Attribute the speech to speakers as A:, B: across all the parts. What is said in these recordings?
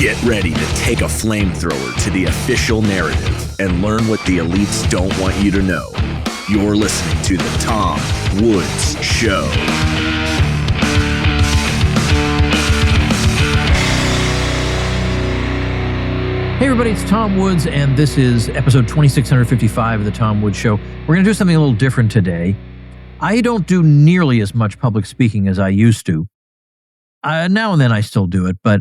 A: Get ready to take a flamethrower to the official narrative and learn what the elites don't want you to know. You're listening to The Tom Woods Show.
B: Hey everybody, it's Tom Woods, and this is episode 2655 of The Tom Woods Show. We're going to do something a little different today. I don't do nearly as much public speaking as I used to. Now and then I still do it, but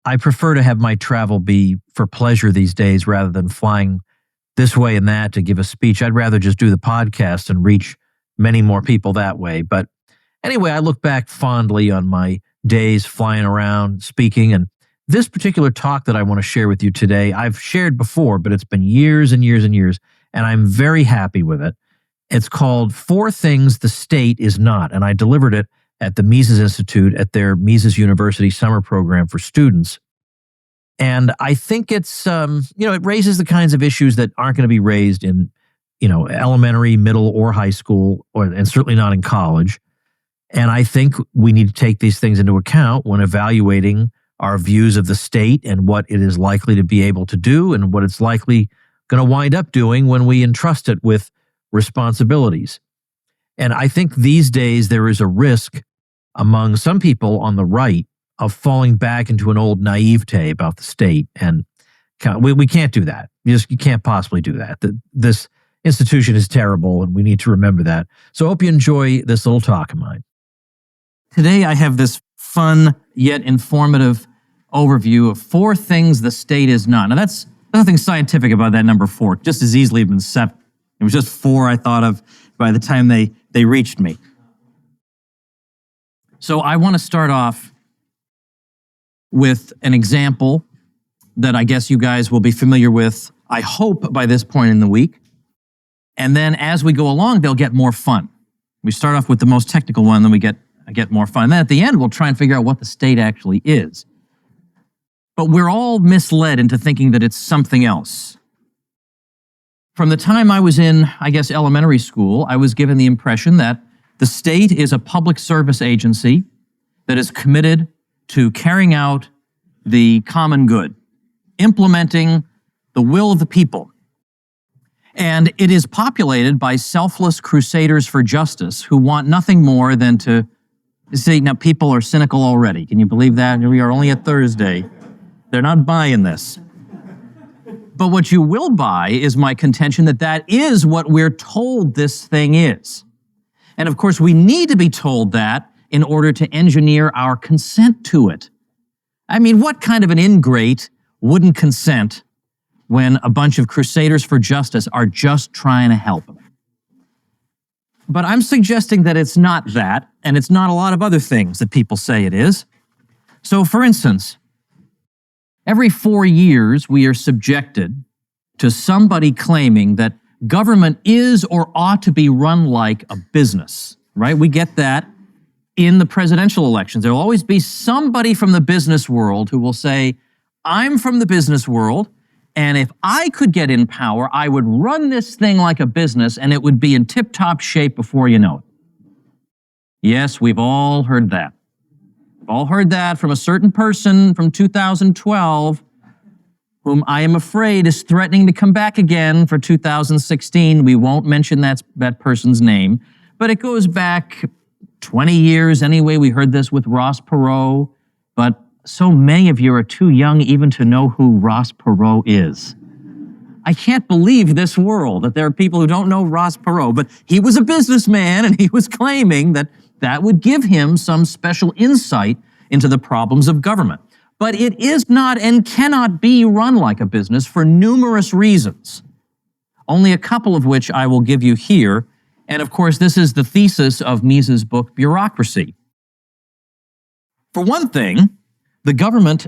B: I prefer to have my travel be for pleasure these days rather than flying this way and that to give a speech. I'd rather just do the podcast and reach many more people that way. But anyway, I look back fondly on my days flying around, speaking, and this particular talk that I want to share with you today, I've shared before, but it's been years and years and years, and I'm very happy with it. It's called 4 Things the State Is Not, and I delivered it at the Mises Institute at their Mises University summer program for students. And I think it's, it raises the kinds of issues that aren't going to be raised in, elementary, middle, or high school, and certainly not in college. And I think we need to take these things into account when evaluating our views of the state and what it is likely to be able to do and what it's likely going to wind up doing when we entrust it with responsibilities. And I think these days there is a risk among some people on the right of falling back into an old naivete about the state. And we can't do that. You can't possibly do that. This institution is terrible, and we need to remember that. So I hope you enjoy this little talk of mine. Today I have this fun yet informative overview of 4 things the state is not. Now that's nothing scientific about that number 4. Just as easily have been 7. It was just 4 I thought of by the time they reached me. So I want to start off with an example that I guess you guys will be familiar with, I hope, by this point in the week. And then as we go along, they'll get more fun. We start off with the most technical one, then we get more fun. And then at the end, we'll try and figure out what the state actually is. But we're all misled into thinking that it's something else. From the time I was in, elementary school, I was given the impression that the state is a public service agency that is committed to carrying out the common good, implementing the will of the people. And it is populated by selfless crusaders for justice who want nothing more than to see, now people are cynical already. Can you believe that? We are only at Thursday. They're not buying this. But what you will buy is my contention that is what we're told this thing is. And of course, we need to be told that in order to engineer our consent to it. I mean, what kind of an ingrate wouldn't consent when a bunch of crusaders for justice are just trying to help them? But I'm suggesting that it's not that, and it's not a lot of other things that people say it is. So, for instance, every 4 years, we are subjected to somebody claiming that government is or ought to be run like a business, right? We get that in the presidential elections. There will always be somebody from the business world who will say, I'm from the business world, and if I could get in power, I would run this thing like a business, and it would be in tip-top shape before you know it. Yes, we've all heard that. We've all heard that from a certain person from 2012, whom I am afraid is threatening to come back again for 2016. We won't mention that person's name, but it goes back 20 years anyway. We heard this with Ross Perot, but so many of you are too young even to know who Ross Perot is. I can't believe this world that there are people who don't know Ross Perot, but he was a businessman and he was claiming that would give him some special insight into the problems of government. But it is not and cannot be run like a business for numerous reasons, only a couple of which I will give you here. And of course, this is the thesis of Mises' book, Bureaucracy. For one thing, the government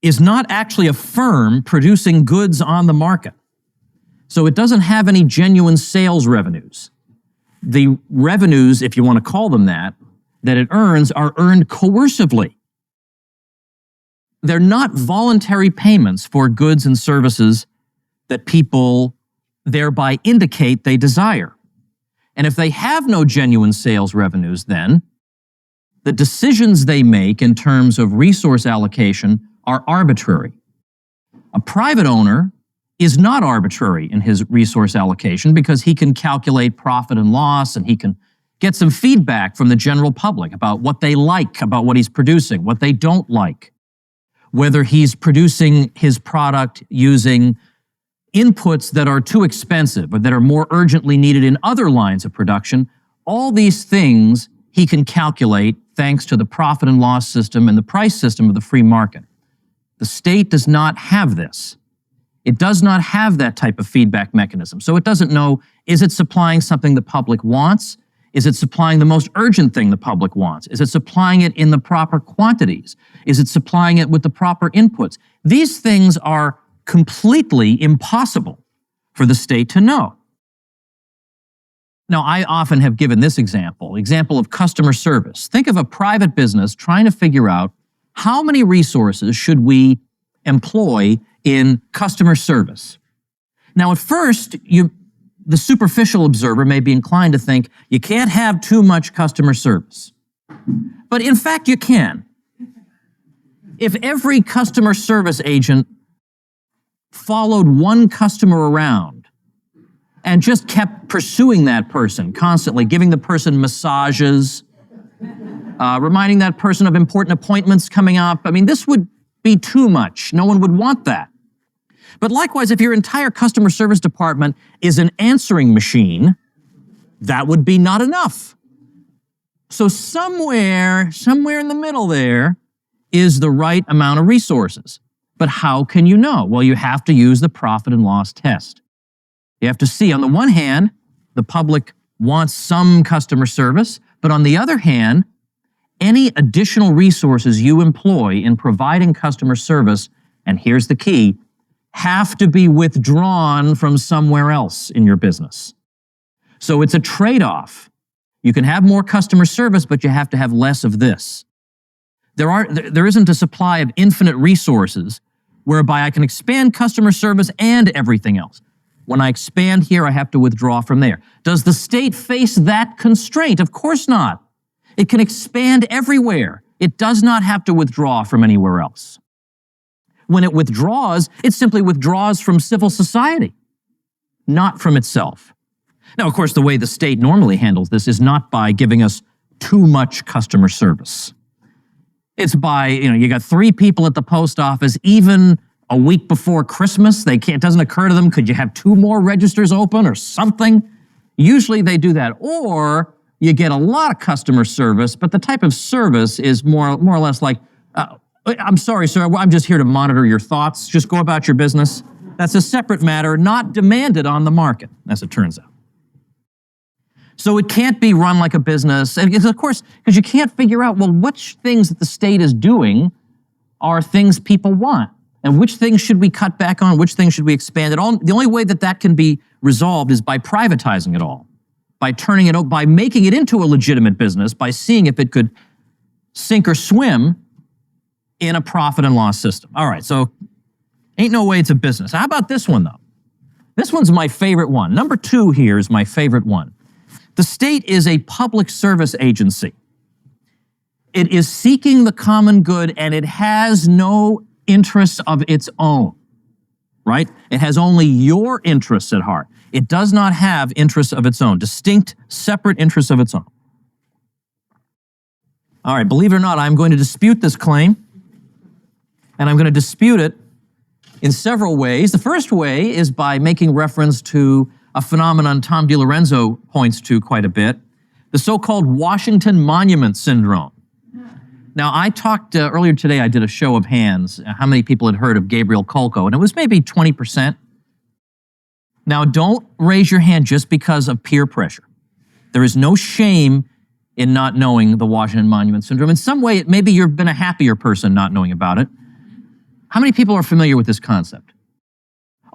B: is not actually a firm producing goods on the market. So it doesn't have any genuine sales revenues. The revenues, if you want to call them that it earns are earned coercively. They're not voluntary payments for goods and services that people thereby indicate they desire. And if they have no genuine sales revenues, then the decisions they make in terms of resource allocation are arbitrary. A private owner is not arbitrary in his resource allocation because he can calculate profit and loss, and he can get some feedback from the general public about what they like, about what he's producing, what they don't like, whether he's producing his product using inputs that are too expensive or that are more urgently needed in other lines of production. All these things he can calculate thanks to the profit and loss system and the price system of the free market. The state does not have this. It does not have that type of feedback mechanism. So it doesn't know, is it supplying something the public wants? Is it supplying the most urgent thing the public wants? Is it supplying it in the proper quantities? Is it supplying it with the proper inputs? These things are completely impossible for the state to know. Now, I often have given this example of customer service. Think of a private business trying to figure out how many resources should we employ in customer service. Now, at first, the superficial observer may be inclined to think you can't have too much customer service. But in fact, you can. If every customer service agent followed one customer around and just kept pursuing that person constantly, giving the person massages, reminding that person of important appointments coming up, I mean, this would be too much. No one would want that. But likewise, if your entire customer service department is an answering machine, that would be not enough. So somewhere in the middle there is the right amount of resources. But how can you know? Well, you have to use the profit and loss test. You have to see, on the one hand, the public wants some customer service, but on the other hand, any additional resources you employ in providing customer service, and here's the key, have to be withdrawn from somewhere else in your business. So it's a trade-off. You can have more customer service, but you have to have less of this. There isn't a supply of infinite resources whereby I can expand customer service and everything else. When I expand here, I have to withdraw from there. Does the state face that constraint? Of course not. It can expand everywhere. It does not have to withdraw from anywhere else. When it withdraws, it simply withdraws from civil society, not from itself. Now, of course, the way the state normally handles this is not by giving us too much customer service. It's by, you got 3 people at the post office, even a week before Christmas, it doesn't occur to them, could you have 2 more registers open or something? Usually they do that. Or you get a lot of customer service, but the type of service is more or less like, I'm sorry, sir, I'm just here to monitor your thoughts. Just go about your business. That's a separate matter, not demanded on the market, as it turns out. So it can't be run like a business. And of course, because you can't figure out, well, which things that the state is doing are things people want. And which things should we cut back on? Which things should we expand? The only way that can be resolved is by privatizing it all, by making it into a legitimate business, by seeing if it could sink or swim in a profit and loss system. All right, so ain't no way it's a business. How about this one, though? This one's my favorite one. Number 2 here is my favorite one. The state is a public service agency. It is seeking the common good, and it has no interests of its own, right? It has only your interests at heart. It does not have interests of its own, distinct, separate interests of its own. All right, believe it or not, I'm going to dispute this claim, and I'm going to dispute it in several ways. The first way is by making reference to a phenomenon Tom DiLorenzo points to quite a bit, the so-called Washington Monument Syndrome. Now, I talked earlier today, I did a show of hands, how many people had heard of Gabriel Kolko, and it was maybe 20%. Now, don't raise your hand just because of peer pressure. There is no shame in not knowing the Washington Monument Syndrome. In some way, maybe you've been a happier person not knowing about it. How many people are familiar with this concept?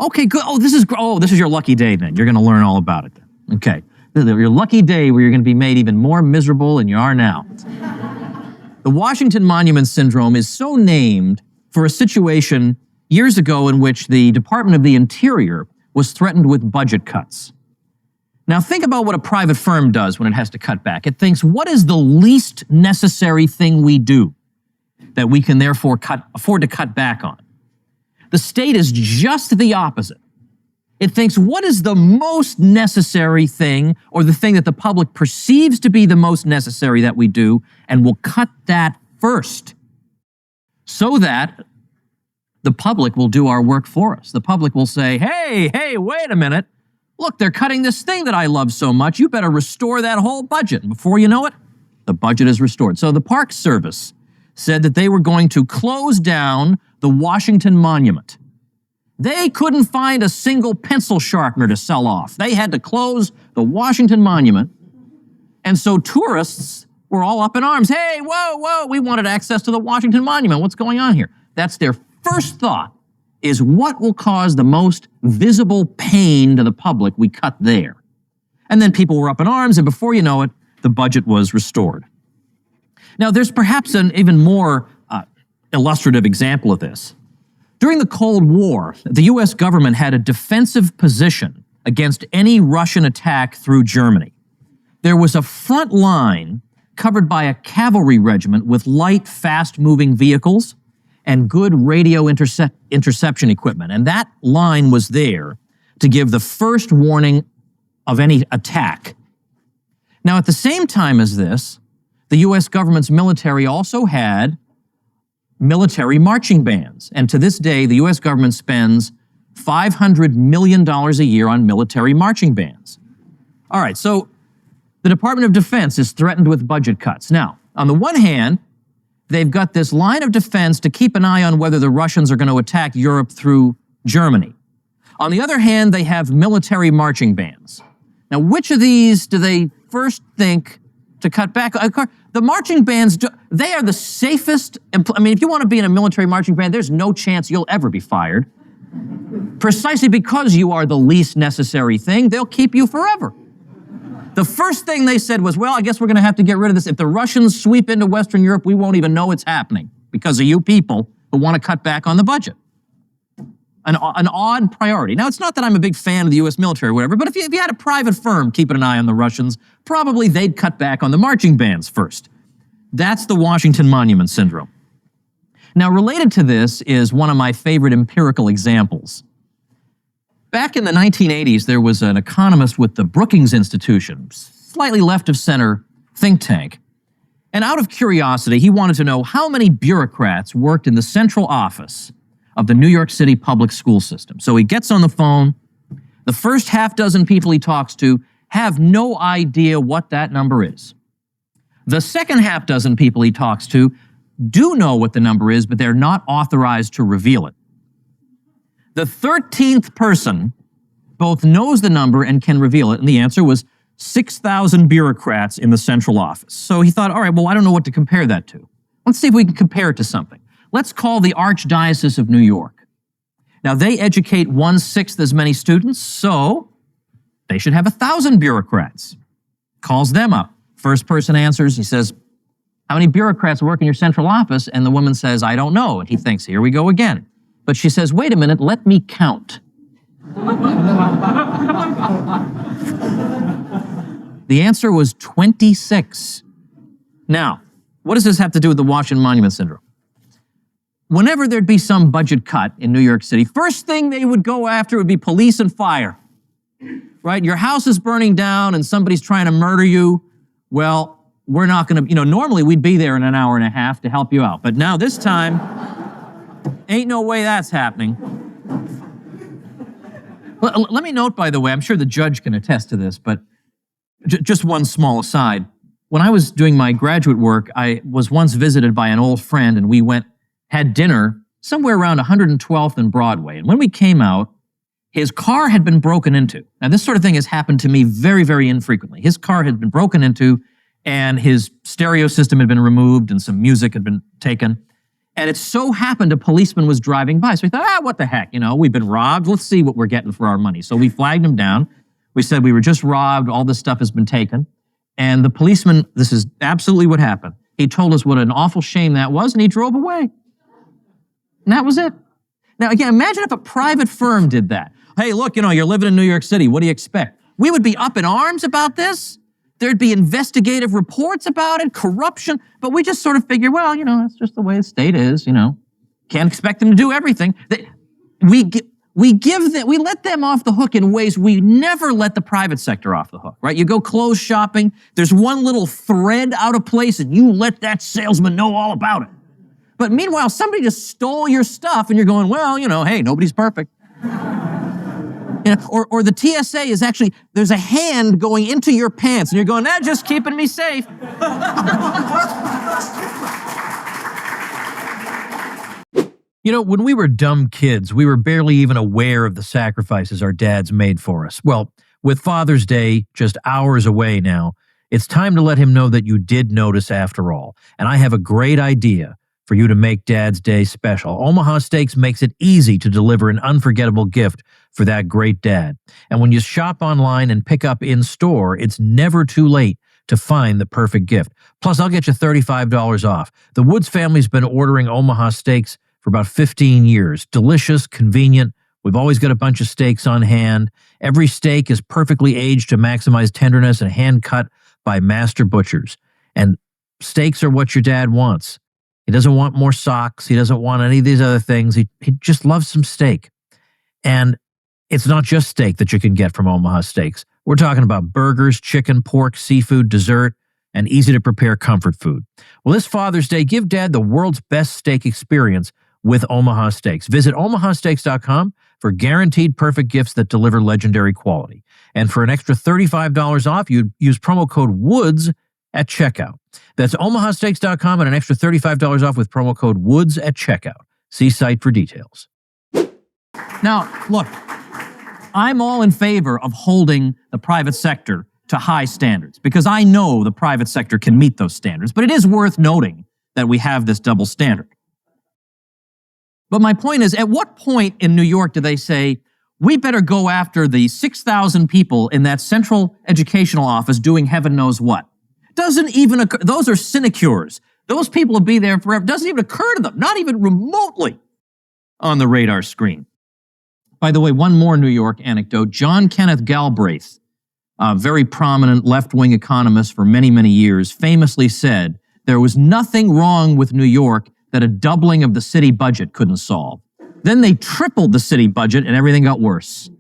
B: Okay, good. This is your lucky day then. You're going to learn all about it then. Okay. Your lucky day where you're going to be made even more miserable than you are now. The Washington Monument Syndrome is so named for a situation years ago in which the Department of the Interior was threatened with budget cuts. Now think about what a private firm does when it has to cut back. It thinks, what is the least necessary thing we do that we can therefore afford to cut back on. The state is just the opposite. It thinks, what is the most necessary thing, or the thing that the public perceives to be the most necessary that we do, and we'll cut that first so that the public will do our work for us. The public will say, hey, wait a minute. Look, they're cutting this thing that I love so much. You better restore that whole budget. And before you know it, the budget is restored. So the Park Service said that they were going to close down the Washington Monument. They couldn't find a single pencil sharpener to sell off. They had to close the Washington Monument. And so tourists were all up in arms. Hey, whoa, we wanted access to the Washington Monument. What's going on here? That's their first thought, is what will cause the most visible pain to the public we cut there. And then people were up in arms, and before you know it, the budget was restored. Now, there's perhaps an even more illustrative example of this. During the Cold War, the U.S. government had a defensive position against any Russian attack through Germany. There was a front line covered by a cavalry regiment with light, fast-moving vehicles and good radio interception equipment. And that line was there to give the first warning of any attack. Now, at the same time as this, the U.S. government's military also had military marching bands. And to this day, the U.S. government spends $500 million a year on military marching bands. All right, so the Department of Defense is threatened with budget cuts. Now, on the one hand, they've got this line of defense to keep an eye on whether the Russians are going to attack Europe through Germany. On the other hand, they have military marching bands. Now, which of these do they first think to cut back? The marching bands, they are the safest. I mean, if you want to be in a military marching band, there's no chance you'll ever be fired. Precisely because you are the least necessary thing, they'll keep you forever. The first thing they said was, well, I guess we're going to have to get rid of this. If the Russians sweep into Western Europe, we won't even know it's happening because of you people who want to cut back on the budget. An odd priority. Now, it's not that I'm a big fan of the U.S. military or whatever, but if you had a private firm keeping an eye on the Russians, probably they'd cut back on the marching bands first. That's the Washington Monument syndrome. Now, related to this is one of my favorite empirical examples. Back in the 1980s, there was an economist with the Brookings Institution, slightly left of center think tank. And out of curiosity, he wanted to know how many bureaucrats worked in the central office of the New York City public school system. So he gets on the phone. The first half dozen people he talks to have no idea what that number is. The second half dozen people he talks to do know what the number is, but they're not authorized to reveal it. The 13th person both knows the number and can reveal it, and the answer was 6,000 bureaucrats in the central office. So he thought, all right, well, I don't know what to compare that to. Let's see if we can compare it to something. Let's call the Archdiocese of New York. Now, they educate 1/6 as many students, so they should have 1,000 bureaucrats. Calls them up. First person answers, he says, how many bureaucrats work in your central office? And the woman says, I don't know. And he thinks, here we go again. But she says, wait a minute, let me count. The answer was 26. Now, what does this have to do with the Washington Monument syndrome? Whenever there'd be some budget cut in New York City, first thing they would go after would be police and fire, right? Your house is burning down and somebody's trying to murder you. Well, we're not going to, normally we'd be there in an hour and a half to help you out. But now this time, ain't no way that's happening. Let me note, by the way, I'm sure the judge can attest to this, but just one small aside. When I was doing my graduate work, I was once visited by an old friend, and we had dinner somewhere around 112th and Broadway. And when we came out, his car had been broken into. Now, this sort of thing has happened to me very, very infrequently. His car had been broken into, and his stereo system had been removed, and some music had been taken. And it so happened a policeman was driving by. So we thought, what the heck? We've been robbed. Let's see what we're getting for our money. So we flagged him down. We said we were just robbed. All this stuff has been taken. And the policeman, this is absolutely what happened. He told us what an awful shame that was, and he drove away. And that was it. Now, again, imagine if a private firm did that. Hey, look, you're living in New York City. What do you expect? We would be up in arms about this. There'd be investigative reports about it, corruption, but we just sort of figure, well, that's just the way the state is, Can't expect them to do everything. We let them off the hook in ways we never let the private sector off the hook, right? You go clothes shopping, there's one little thread out of place and you let that salesman know all about it. But meanwhile, somebody just stole your stuff and you're going, well, hey, nobody's perfect. Or the TSA is actually, there's a hand going into your pants and you're going, just keeping me safe. When we were dumb kids, we were barely even aware of the sacrifices our dads made for us. Well, with Father's Day just hours away now, it's time to let him know that you did notice after all. And I have a great idea for you to make Dad's Day special. Omaha Steaks makes it easy to deliver an unforgettable gift for that great dad. And when you shop online and pick up in store, it's never too late to find the perfect gift. Plus, I'll get you $35 off. The Woods family's been ordering Omaha Steaks for about 15 years. Delicious, convenient. We've always got a bunch of steaks on hand. Every steak is perfectly aged to maximize tenderness and hand cut by master butchers. And steaks are what your dad wants. He doesn't want more socks. He doesn't want any of these other things. He just loves some steak. And it's not just steak that you can get from Omaha Steaks. We're talking about burgers, chicken, pork, seafood, dessert, and easy-to-prepare comfort food. Well, this Father's Day, give Dad the world's best steak experience with Omaha Steaks. Visit omahasteaks.com for guaranteed perfect gifts that deliver legendary quality. And for an extra $35 off, you'd use promo code WOODS at checkout. That's omahasteaks.com and an extra $35 off with promo code WOODS at checkout. See site for details. Now, look, I'm all in favor of holding the private sector to high standards because I know the private sector can meet those standards, but it is worth noting that we have this double standard. But my point is, at what point in New York do they say, we better go after the 6,000 people in that central educational office doing heaven knows what? Doesn't even occur. Those are sinecures. Those people will be there forever. Doesn't even occur to them, not even remotely on the radar screen. By the way, one more New York anecdote. John Kenneth Galbraith, a very prominent left-wing economist for many, many years, famously said there was nothing wrong with New York that a doubling of the city budget couldn't solve. Then they tripled the city budget and everything got worse.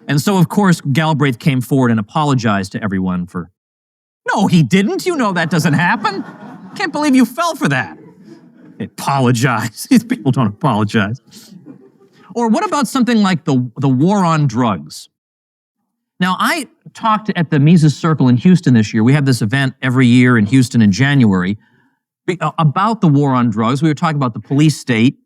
B: And so, of course, Galbraith came forward and apologized to everyone for, no, he didn't. You know that doesn't happen. Can't believe you fell for that. Apologize. These people don't apologize. Or what about something like the war on drugs? Now, I talked at the Mises Circle in Houston this year. We have this event every year in Houston in January about the war on drugs. We were talking about the police state.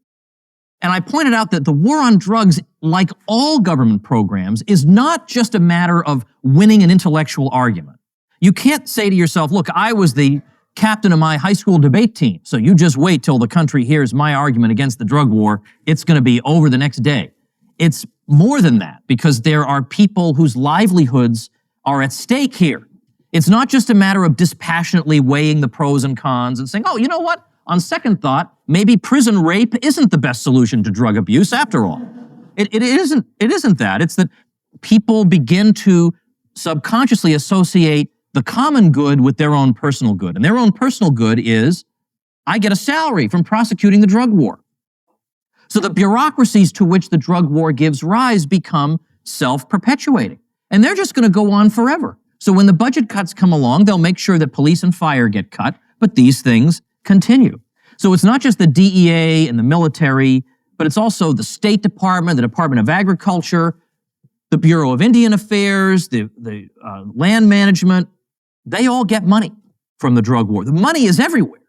B: And I pointed out that the war on drugs, like all government programs, is not just a matter of winning an intellectual argument. You can't say to yourself, look, I was the captain of my high school debate team, so you just wait till the country hears my argument against the drug war. It's going to be over the next day. It's more than that, because there are people whose livelihoods are at stake here. It's not just a matter of dispassionately weighing the pros and cons and saying, oh, you know what? On second thought, maybe prison rape isn't the best solution to drug abuse after all. It isn't that. It's that people begin to subconsciously associate the common good with their own personal good. And their own personal good is, I get a salary from prosecuting the drug war. So the bureaucracies to which the drug war gives rise become self-perpetuating. And they're just going to go on forever. So when the budget cuts come along, they'll make sure that police and fire get cut, but these things continue. So it's not just the DEA and the military, but it's also the State Department, the Department of Agriculture, the Bureau of Indian Affairs, the land management. They all get money from the drug war. The money is everywhere.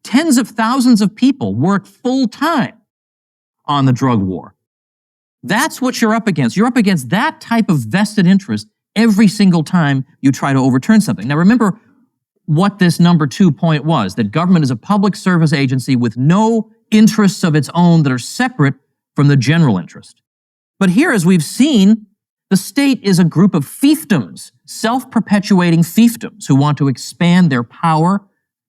B: Tens of thousands of people work full-time on the drug war. That's what you're up against. You're up against that type of vested interest every single time you try to overturn something. Now remember what this number 2 point was, that government is a public service agency with no interests of its own that are separate from the general interest. But here, as we've seen, the state is a group of fiefdoms, self-perpetuating fiefdoms who want to expand their power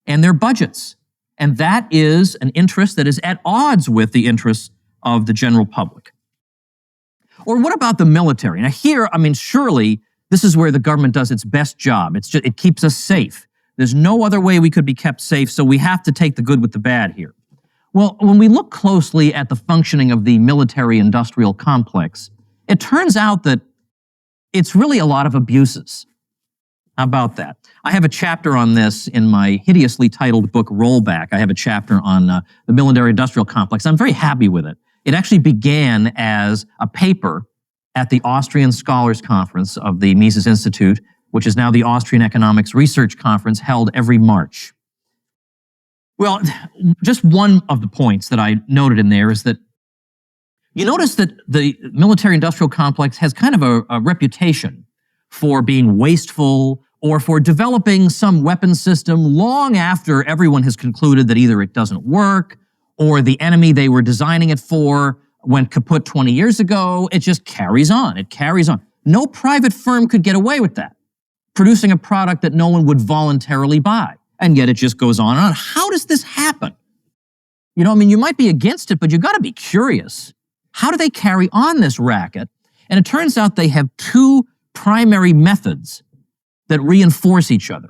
B: and their budgets. And that is an interest that is at odds with the interests of the general public. Or what about the military? Now here, surely This is where the government does its best job. It keeps us safe. There's no other way we could be kept safe, so we have to take the good with the bad here. Well, when we look closely at the functioning of the military-industrial complex, it turns out that it's really a lot of abuses. How about that? I have a chapter on this in my hideously titled book, Rollback. I have a chapter on the military-industrial complex. I'm very happy with it. It actually began as a paper at the Austrian Scholars Conference of the Mises Institute, which is now the Austrian Economics Research Conference held every March. Well, just one of the points that I noted in there is that you notice that the military-industrial complex has kind of a reputation for being wasteful or for developing some weapon system long after everyone has concluded that either it doesn't work or the enemy they were designing it for went kaput 20 years ago. It just carries on. It carries on. No private firm could get away with that, producing a product that no one would voluntarily buy. And yet it just goes on and on. How does this happen? You know, I mean, you might be against it, but you got to be curious. How do they carry on this racket? And it turns out they have two primary methods that reinforce each other.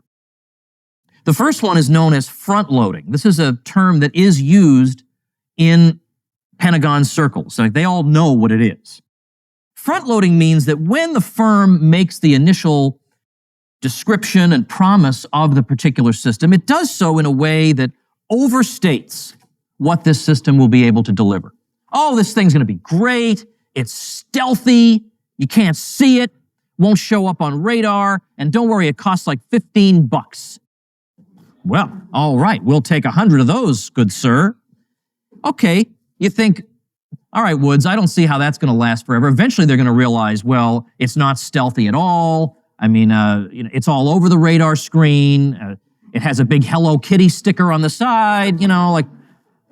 B: The first one is known as front-loading. This is a term that is used in Pentagon circles. Like, they all know what it is. Front-loading means that when the firm makes the initial description and promise of the particular system, it does so in a way that overstates what this system will be able to deliver. Oh, this thing's going to be great. It's stealthy. You can't see it. Won't show up on radar. And don't worry, it costs like $15. Well, all right, we'll take 100 of those, good sir. Okay, you think, all right, Woods, I don't see how that's going to last forever. Eventually, they're going to realize, well, it's not stealthy at all. I mean, it's all over the radar screen. It has a big Hello Kitty sticker on the side. You know, like,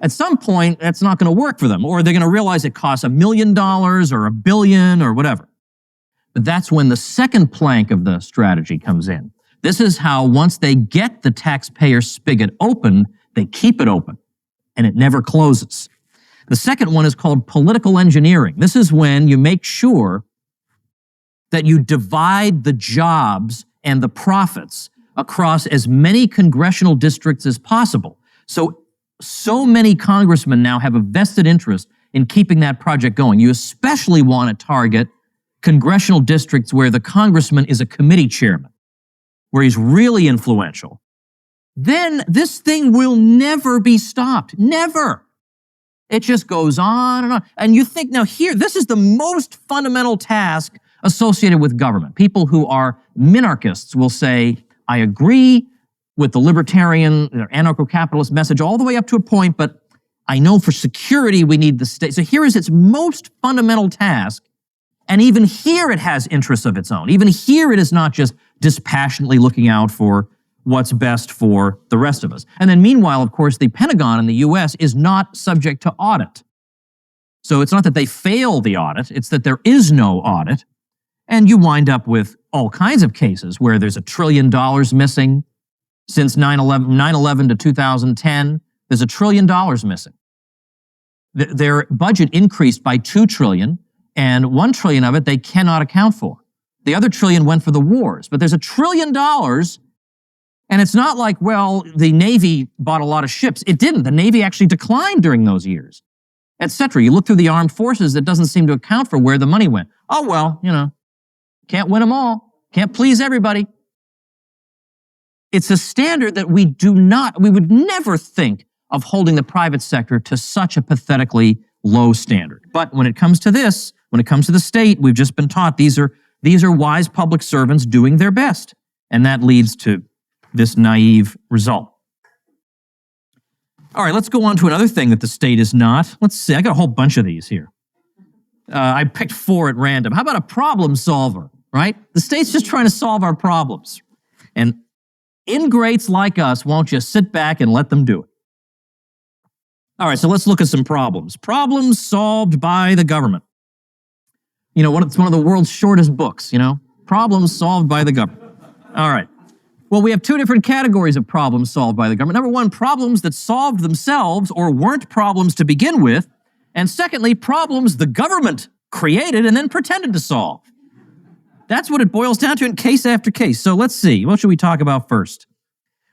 B: at some point, that's not going to work for them. Or they're going to realize it costs $1 million or $1 billion or whatever. But that's when the second plank of the strategy comes in. This is how once they get the taxpayer spigot open, they keep it open, and it never closes. The second one is called political engineering. This is when you make sure that you divide the jobs and the profits across as many congressional districts as possible. So many congressmen now have a vested interest in keeping that project going. You especially want to target congressional districts where the congressman is a committee chairman, where he's really influential. Then this thing will never be stopped. Never. It just goes on and on. And you think, now here, this is the most fundamental task associated with government. People who are minarchists will say, I agree with the libertarian, anarcho-capitalist message all the way up to a point, but I know for security we need the state. So here is its most fundamental task, and even here it has interests of its own. Even here it is not just dispassionately looking out for what's best for the rest of us. And then meanwhile, of course, the Pentagon in the US is not subject to audit. So it's not that they fail the audit, it's that there is no audit. And you wind up with all kinds of cases where there's $1 trillion missing. Since 9/11 to 2010, there's $1 trillion missing. Their budget increased by $2 trillion, and $1 trillion of it they cannot account for. The other $1 trillion went for the wars, but there's $1 trillion, and it's not like, well, the Navy bought a lot of ships. It didn't. The Navy actually declined during those years, etc. You look through the armed forces, that doesn't seem to account for where the money went. Oh, well, you know, can't win them all. Can't please everybody. It's a standard that we would never think of holding the private sector to such a pathetically low standard. But when it comes to this, when it comes to the state, we've just been taught these are wise public servants doing their best. And that leads to this naive result. All right, let's go on to another thing that the state is not. Let's see, I got a whole bunch of these here. I picked 4 at random. How about a problem solver, right? The state's just trying to solve our problems. And ingrates like us won't just sit back and let them do it. All right, so let's look at some problems. Problems solved by the government. You know, it's one of the world's shortest books, you know? Problems solved by the government. All right. Well, we have 2 different categories of problems solved by the government. Number 1, problems that solved themselves or weren't problems to begin with. And secondly, problems the government created and then pretended to solve. That's what it boils down to in case after case. So let's see. What should we talk about first?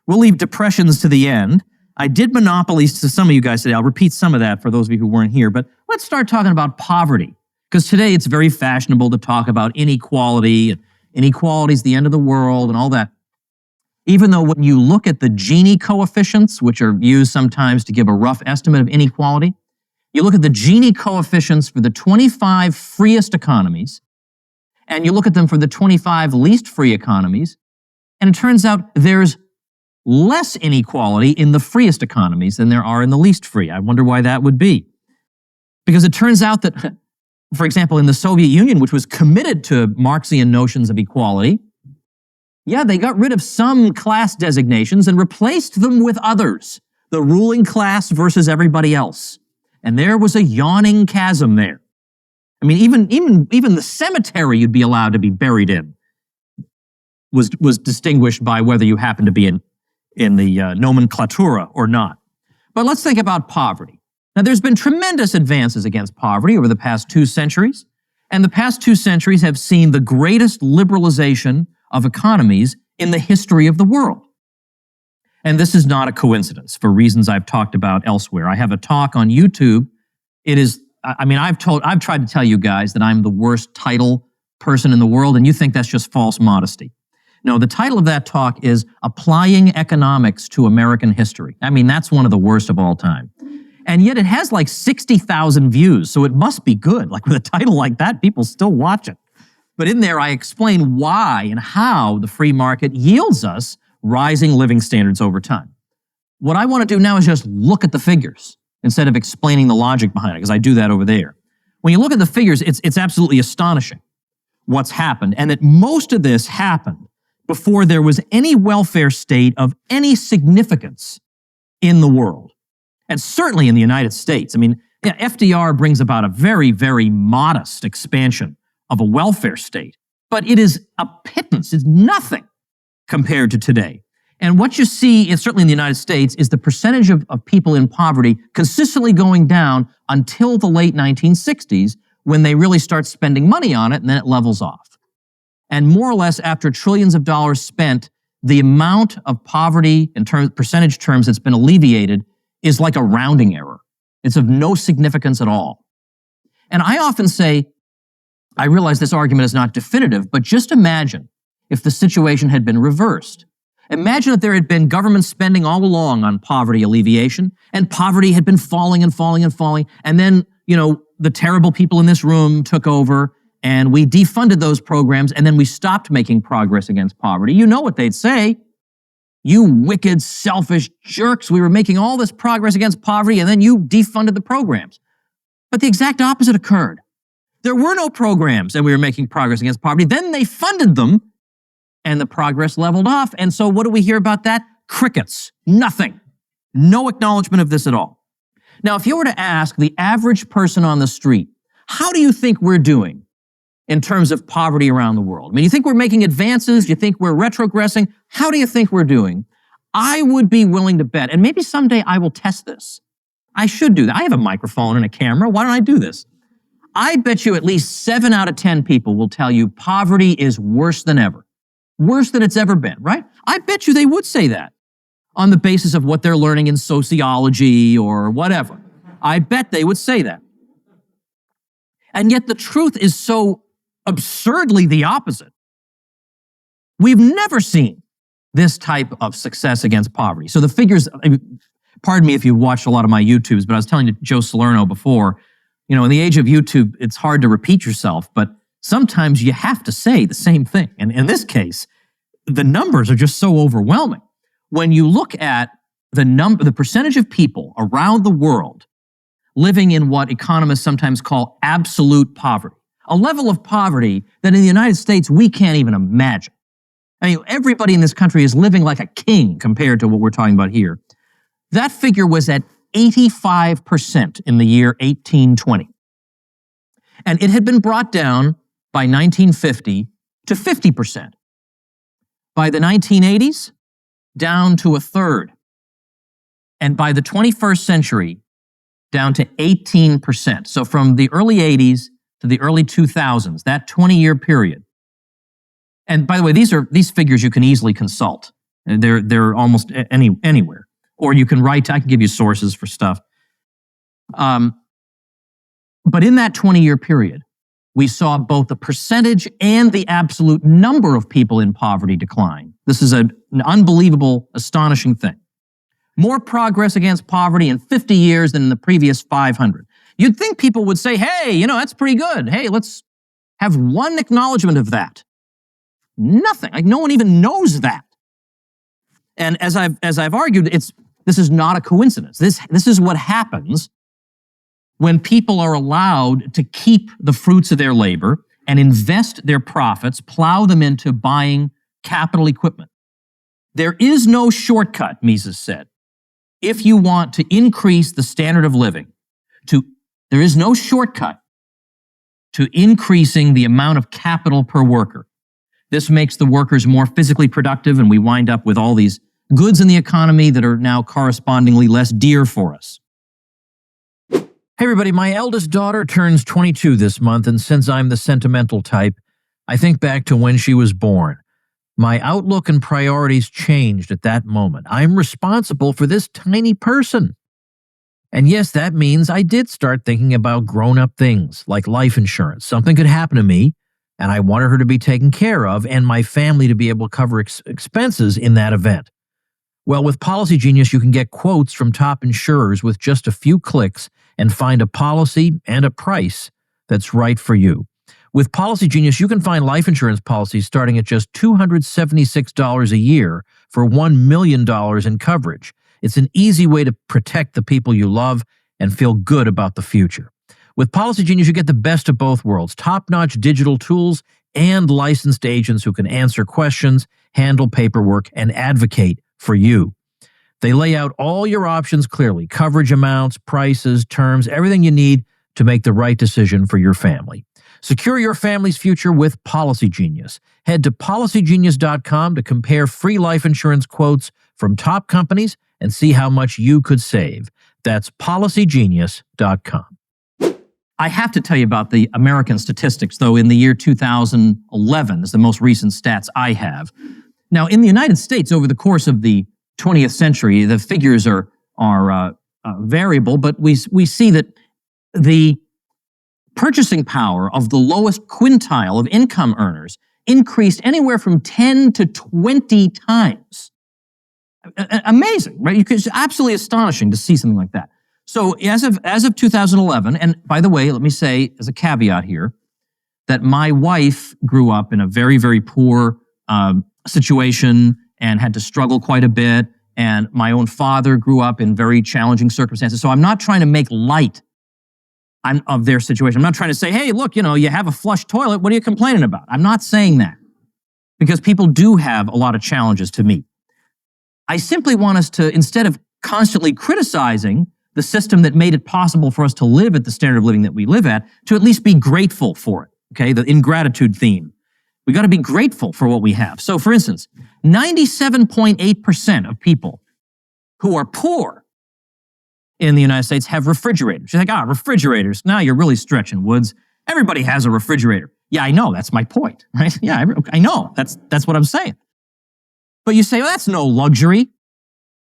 B: We'll leave depressions to the end. I did monopolies to some of you guys today. I'll repeat some of that for those of you who weren't here. But let's start talking about poverty. Because today it's very fashionable to talk about inequality. Inequality is the end of the world and all that. Even though when you look at the Gini coefficients, which are used sometimes to give a rough estimate of inequality, you look at the Gini coefficients for the 25 freest economies, and you look at them for the 25 least free economies, and it turns out there's less inequality in the freest economies than there are in the least free. I wonder why that would be. Because it turns out that, for example, in the Soviet Union, which was committed to Marxian notions of equality, yeah, they got rid of some class designations and replaced them with others, the ruling class versus everybody else. And there was a yawning chasm there. I mean, even the cemetery you'd be allowed to be buried in was distinguished by whether you happened to be in the nomenclatura or not. But let's think about poverty. Now, there's been tremendous advances against poverty over the past 2 centuries, and the past 2 centuries have seen the greatest liberalization of economies in the history of the world. And this is not a coincidence for reasons I've talked about elsewhere. I have a talk on YouTube. I've tried to tell you guys that I'm the worst title person in the world, and you think that's just false modesty. No, the title of that talk is Applying Economics to American History. I mean, that's one of the worst of all time. And yet it has like 60,000 views, so it must be good. Like with a title like that, people still watch it. But in there, I explain why and how the free market yields us rising living standards over time. What I want to do now is just look at the figures instead of explaining the logic behind it, because I do that over there. When you look at the figures, it's absolutely astonishing what's happened, and that most of this happened before there was any welfare state of any significance in the world, and certainly in the United States. I mean, yeah, FDR brings about a very, very modest expansion of a welfare state, but it is a pittance. It's nothing compared to today. And what you see, certainly in the United States, is the percentage of people in poverty consistently going down until the late 1960s, when they really start spending money on it, and then it levels off. And more or less, after trillions of dollars spent, the amount of poverty in percentage terms that's been alleviated is like a rounding error. It's of no significance at all. And I often say, I realize this argument is not definitive, but just imagine if the situation had been reversed. Imagine if there had been government spending all along on poverty alleviation, and poverty had been falling and falling and falling, and then, the terrible people in this room took over, and we defunded those programs, and then we stopped making progress against poverty. You know what they'd say. You wicked, selfish jerks. We were making all this progress against poverty, and then you defunded the programs. But the exact opposite occurred. There were no programs, and we were making progress against poverty. Then they funded them, and the progress leveled off. And so what do we hear about that? Crickets. Nothing. No acknowledgement of this at all. Now, if you were to ask the average person on the street, how do you think we're doing in terms of poverty around the world? I mean, you think we're making advances? Do you think we're retrogressing? How do you think we're doing? I would be willing to bet, and maybe someday I will test this. I should do that. I have a microphone and a camera. Why don't I do this? I bet you at least 7 out of 10 people will tell you poverty is worse than ever. Worse than it's ever been, right? I bet you they would say that on the basis of what they're learning in sociology or whatever. I bet they would say that. And yet the truth is so absurdly the opposite. We've never seen this type of success against poverty. So the figures, pardon me if you've watched a lot of my YouTubes, but I was telling Joe Salerno before, in the age of YouTube, it's hard to repeat yourself, but sometimes you have to say the same thing. And in this case, the numbers are just so overwhelming. When you look at the percentage of people around the world living in what economists sometimes call absolute poverty, a level of poverty that in the United States we can't even imagine. I mean, everybody in this country is living like a king compared to what we're talking about here. That figure was at 85% in the year 1820. And it had been brought down by 1950 to 50%. By the 1980s, down to a third. And by the 21st century, down to 18%. So from the early 80s to the early 2000s, that 20-year period, And by the way, these figures you can easily consult. They're almost anywhere. Or you can write, I can give you sources for stuff. But in that 20-year period, we saw both the percentage and the absolute number of people in poverty decline. This is an unbelievable, astonishing thing. More progress against poverty in 50 years than in the previous 500. You'd think people would say, hey, that's pretty good. Hey, let's have one acknowledgement of that. Nothing. Like, no one even knows that. And as I've argued, this is not a coincidence. This is what happens when people are allowed to keep the fruits of their labor and invest their profits, plow them into buying capital equipment. There is no shortcut, Mises said, if you want to increase the standard of living. There is no shortcut to increasing the amount of capital per worker. This makes the workers more physically productive, and we wind up with all these goods in the economy that are now correspondingly less dear for us. Hey everybody, my eldest daughter turns 22 this month, and since I'm the sentimental type, I think back to when she was born. My outlook and priorities changed at that moment. I'm responsible for this tiny person. And yes, that means I did start thinking about grown-up things like life insurance. Something could happen to me, and I wanted her to be taken care of and my family to be able to cover expenses in that event. Well, with Policy Genius, you can get quotes from top insurers with just a few clicks and find a policy and a price that's right for you. With Policy Genius, you can find life insurance policies starting at just $276 a year for $1 million in coverage. It's an easy way to protect the people you love and feel good about the future. With Policy Genius, you get the best of both worlds, top-notch digital tools and licensed agents who can answer questions, handle paperwork, and advocate for you. They lay out all your options clearly, coverage amounts, prices, terms, everything you need to make the right decision for your family. Secure your family's future with Policy Genius. Head to policygenius.com to compare free life insurance quotes from top companies and see how much you could save. That's policygenius.com. I have to tell you about the American statistics, though, in the year 2011 is the most recent stats I have. Now, in the United States, over the course of the 20th century, the figures are variable, but we see that the purchasing power of the lowest quintile of income earners increased anywhere from 10 to 20 times. Amazing, right? It's absolutely astonishing to see something like that. So as of 2011, and by the way, let me say as a caveat here, that my wife grew up in a very, very poor situation and had to struggle quite a bit, and my own father grew up in very challenging circumstances. So I'm not trying to make light of their situation. I'm not trying to say, hey, look, you have a flush toilet, what are you complaining about? I'm not saying that, because people do have a lot of challenges to meet. I simply want us to, instead of constantly criticizing the system that made it possible for us to live at the standard of living that we live at, to at least be grateful for it, okay? The ingratitude theme. We got to be grateful for what we have. So, for instance, 97.8% of people who are poor in the United States have refrigerators. You're like, refrigerators. Now you're really stretching, Woods. Everybody has a refrigerator. Yeah, I know. That's my point, right? Yeah, I know. That's what I'm saying. But you say, well, that's no luxury.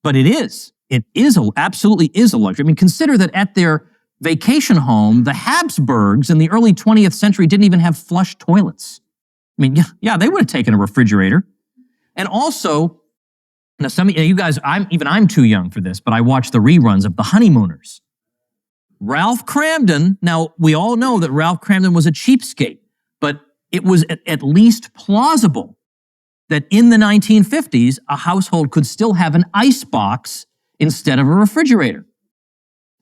B: But it is. It absolutely is a luxury. I mean, consider that at their vacation home, the Habsburgs in the early 20th century didn't even have flush toilets. I mean, yeah, they would have taken a refrigerator. And also, now some of you guys, I'm too young for this, but I watched the reruns of The Honeymooners. Ralph Cramden, now we all know that Ralph Cramden was a cheapskate, but it was at least plausible that in the 1950s, a household could still have an icebox instead of a refrigerator.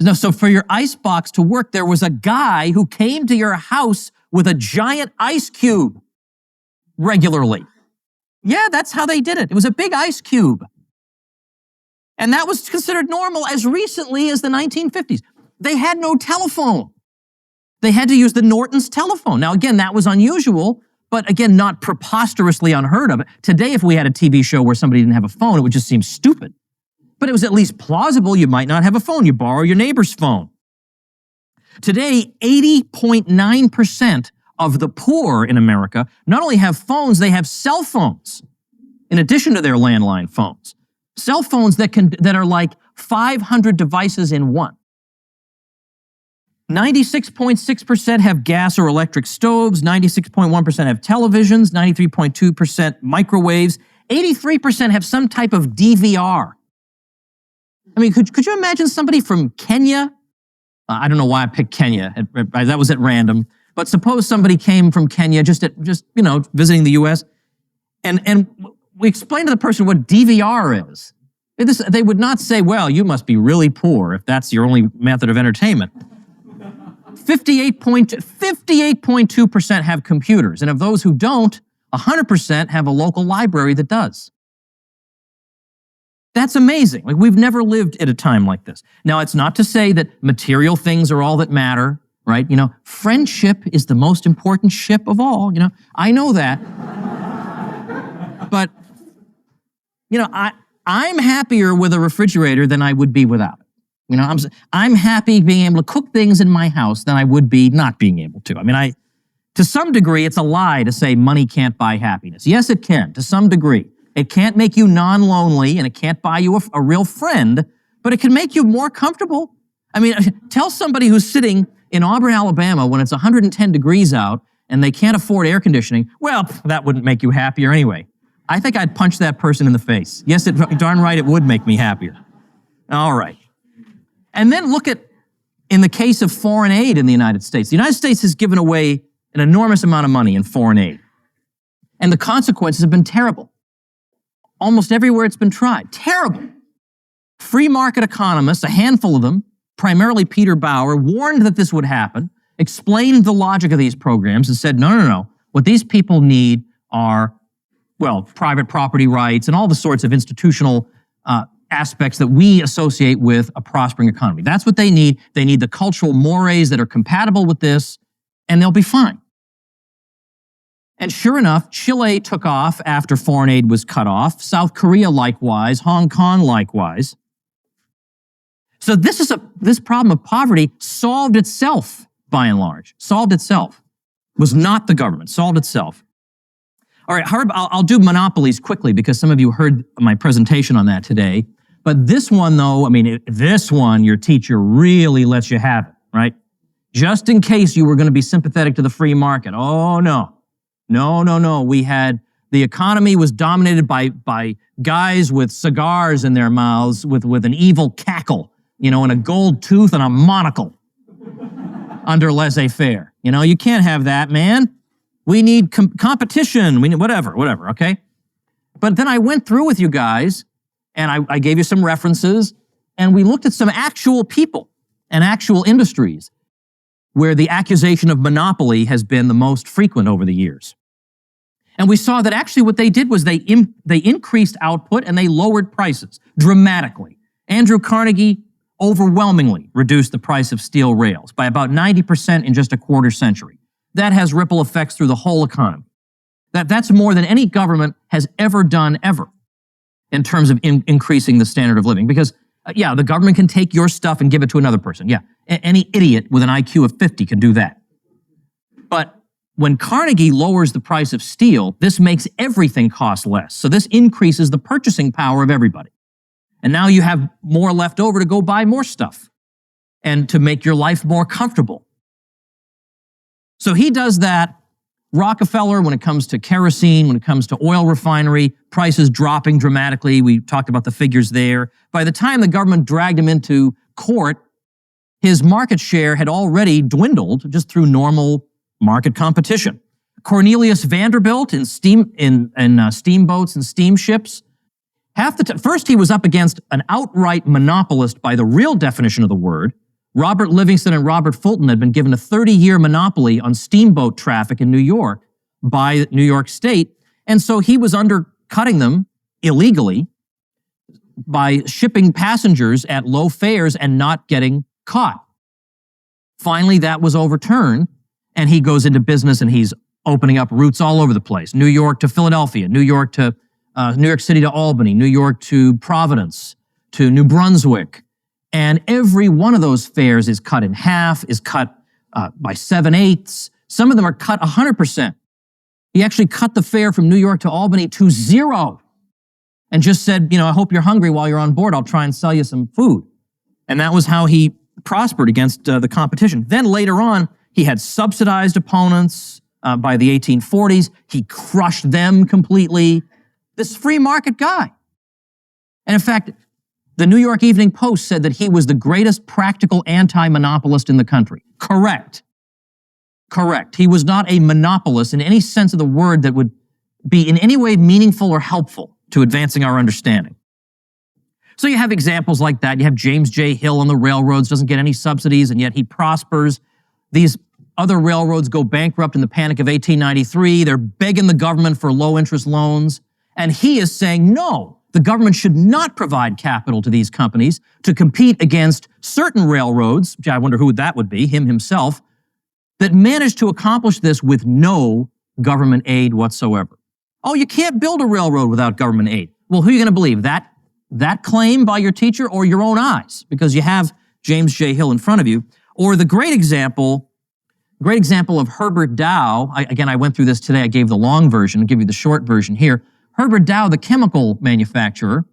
B: Now, so for your icebox to work, there was a guy who came to your house with a giant ice cube regularly. Yeah, that's how they did it. It was a big ice cube. And that was considered normal as recently as the 1950s. They had no telephone. They had to use the Norton's telephone. Now, again, that was unusual, but again, not preposterously unheard of. Today, if we had a TV show where somebody didn't have a phone, it would just seem stupid. But it was at least plausible. You might not have a phone. You borrow your neighbor's phone. Today, 80.9% of the poor in America not only have phones, they have cell phones in addition to their landline phones. Cell phones that are like 500 devices in one. 96.6% have gas or electric stoves, 96.1% have televisions, 93.2% microwaves, 83% have some type of DVR. I mean, could you imagine somebody from Kenya? I don't know why I picked Kenya. That was at random. But suppose somebody came from Kenya just visiting the U.S. and we explained to the person what DVR is. They would not say, well, you must be really poor if that's your only method of entertainment. 58.2% have computers. And of those who don't, 100% have a local library that does. That's amazing. Like, we've never lived at a time like this. Now, it's not to say that material things are all that matter, right? Friendship is the most important ship of all. I know that. But, I'm happier with a refrigerator than I would be without it. I'm happy being able to cook things in my house than I would be not being able to. To some degree, it's a lie to say money can't buy happiness. Yes, it can, to some degree. It can't make you non-lonely, and it can't buy you a real friend, but it can make you more comfortable. Tell somebody who's sitting in Auburn, Alabama, when it's 110 degrees out, and they can't afford air conditioning, well, that wouldn't make you happier anyway. I think I'd punch that person in the face. Yes, darn right it would make me happier. All right. And then look at, in the case of foreign aid in the United States has given away an enormous amount of money in foreign aid. And the consequences have been terrible. Almost everywhere it's been tried. Terrible. Free market economists, a handful of them, primarily Peter Bauer, warned that this would happen, explained the logic of these programs, and said, no. What these people need are, private property rights and all the sorts of institutional aspects that we associate with a prospering economy. That's what they need. They need the cultural mores that are compatible with this, and they'll be fine. And sure enough, Chile took off after foreign aid was cut off. South Korea likewise. Hong Kong likewise. So this problem of poverty solved itself, by and large. Solved itself. Was not the government. Solved itself. All right, Harb, I'll do monopolies quickly because some of you heard my presentation on that today. But this one, though, this one, your teacher really lets you have it, right? Just in case you were going to be sympathetic to the free market. Oh, no. No. The economy was dominated by guys with cigars in their mouths with an evil cackle, and a gold tooth and a monocle under laissez-faire. You can't have that, man. We need competition. We need whatever, okay? But then I went through with you guys, and I gave you some references, and we looked at some actual people and actual industries where the accusation of monopoly has been the most frequent over the years. And we saw that actually what they did was they increased output and they lowered prices dramatically. Andrew Carnegie overwhelmingly reduced the price of steel rails by about 90% in just a quarter century. That has ripple effects through the whole economy. That's more than any government has ever done ever in terms of increasing the standard of living. Because, the government can take your stuff and give it to another person. Yeah, any idiot with an IQ of 50 can do that. But when Carnegie lowers the price of steel, this makes everything cost less. So this increases the purchasing power of everybody. And now you have more left over to go buy more stuff and to make your life more comfortable. So he does that. Rockefeller, when it comes to kerosene, when it comes to oil refinery, prices dropping dramatically. We talked about the figures there. By the time the government dragged him into court, his market share had already dwindled just through normal market competition. Cornelius Vanderbilt in steamboats and steamships. First, he was up against an outright monopolist by the real definition of the word. Robert Livingston and Robert Fulton had been given a 30-year monopoly on steamboat traffic in New York by New York State, and so he was undercutting them illegally by shipping passengers at low fares and not getting caught. Finally, that was overturned, and he goes into business and he's opening up routes all over the place. New York to Philadelphia, New York City to Albany, New York to Providence, to New Brunswick. And every one of those fares is cut in half, is cut by 7/8. Some of them are cut 100%. He actually cut the fare from New York to Albany to 0 and just said, I hope you're hungry while you're on board. I'll try and sell you some food. And that was how he prospered against the competition. Then later on, he had subsidized opponents by the 1840s. He crushed them completely. This free market guy. And in fact, the New York Evening Post said that he was the greatest practical anti-monopolist in the country. Correct. He was not a monopolist in any sense of the word that would be in any way meaningful or helpful to advancing our understanding. So you have examples like that. You have James J. Hill on the railroads, doesn't get any subsidies, and yet he prospers. These other railroads go bankrupt in the Panic of 1893. They're begging the government for low-interest loans. And he is saying, no, the government should not provide capital to these companies to compete against certain railroads, which I wonder who that would be, him himself, that managed to accomplish this with no government aid whatsoever. Oh, you can't build a railroad without government aid. Well, who are you going to believe? That claim by your teacher or your own eyes? Because you have James J. Hill in front of you. Or the great example of Herbert Dow. I went through this today. I gave the long version. I'll give you the short version here. Herbert Dow, the chemical manufacturer.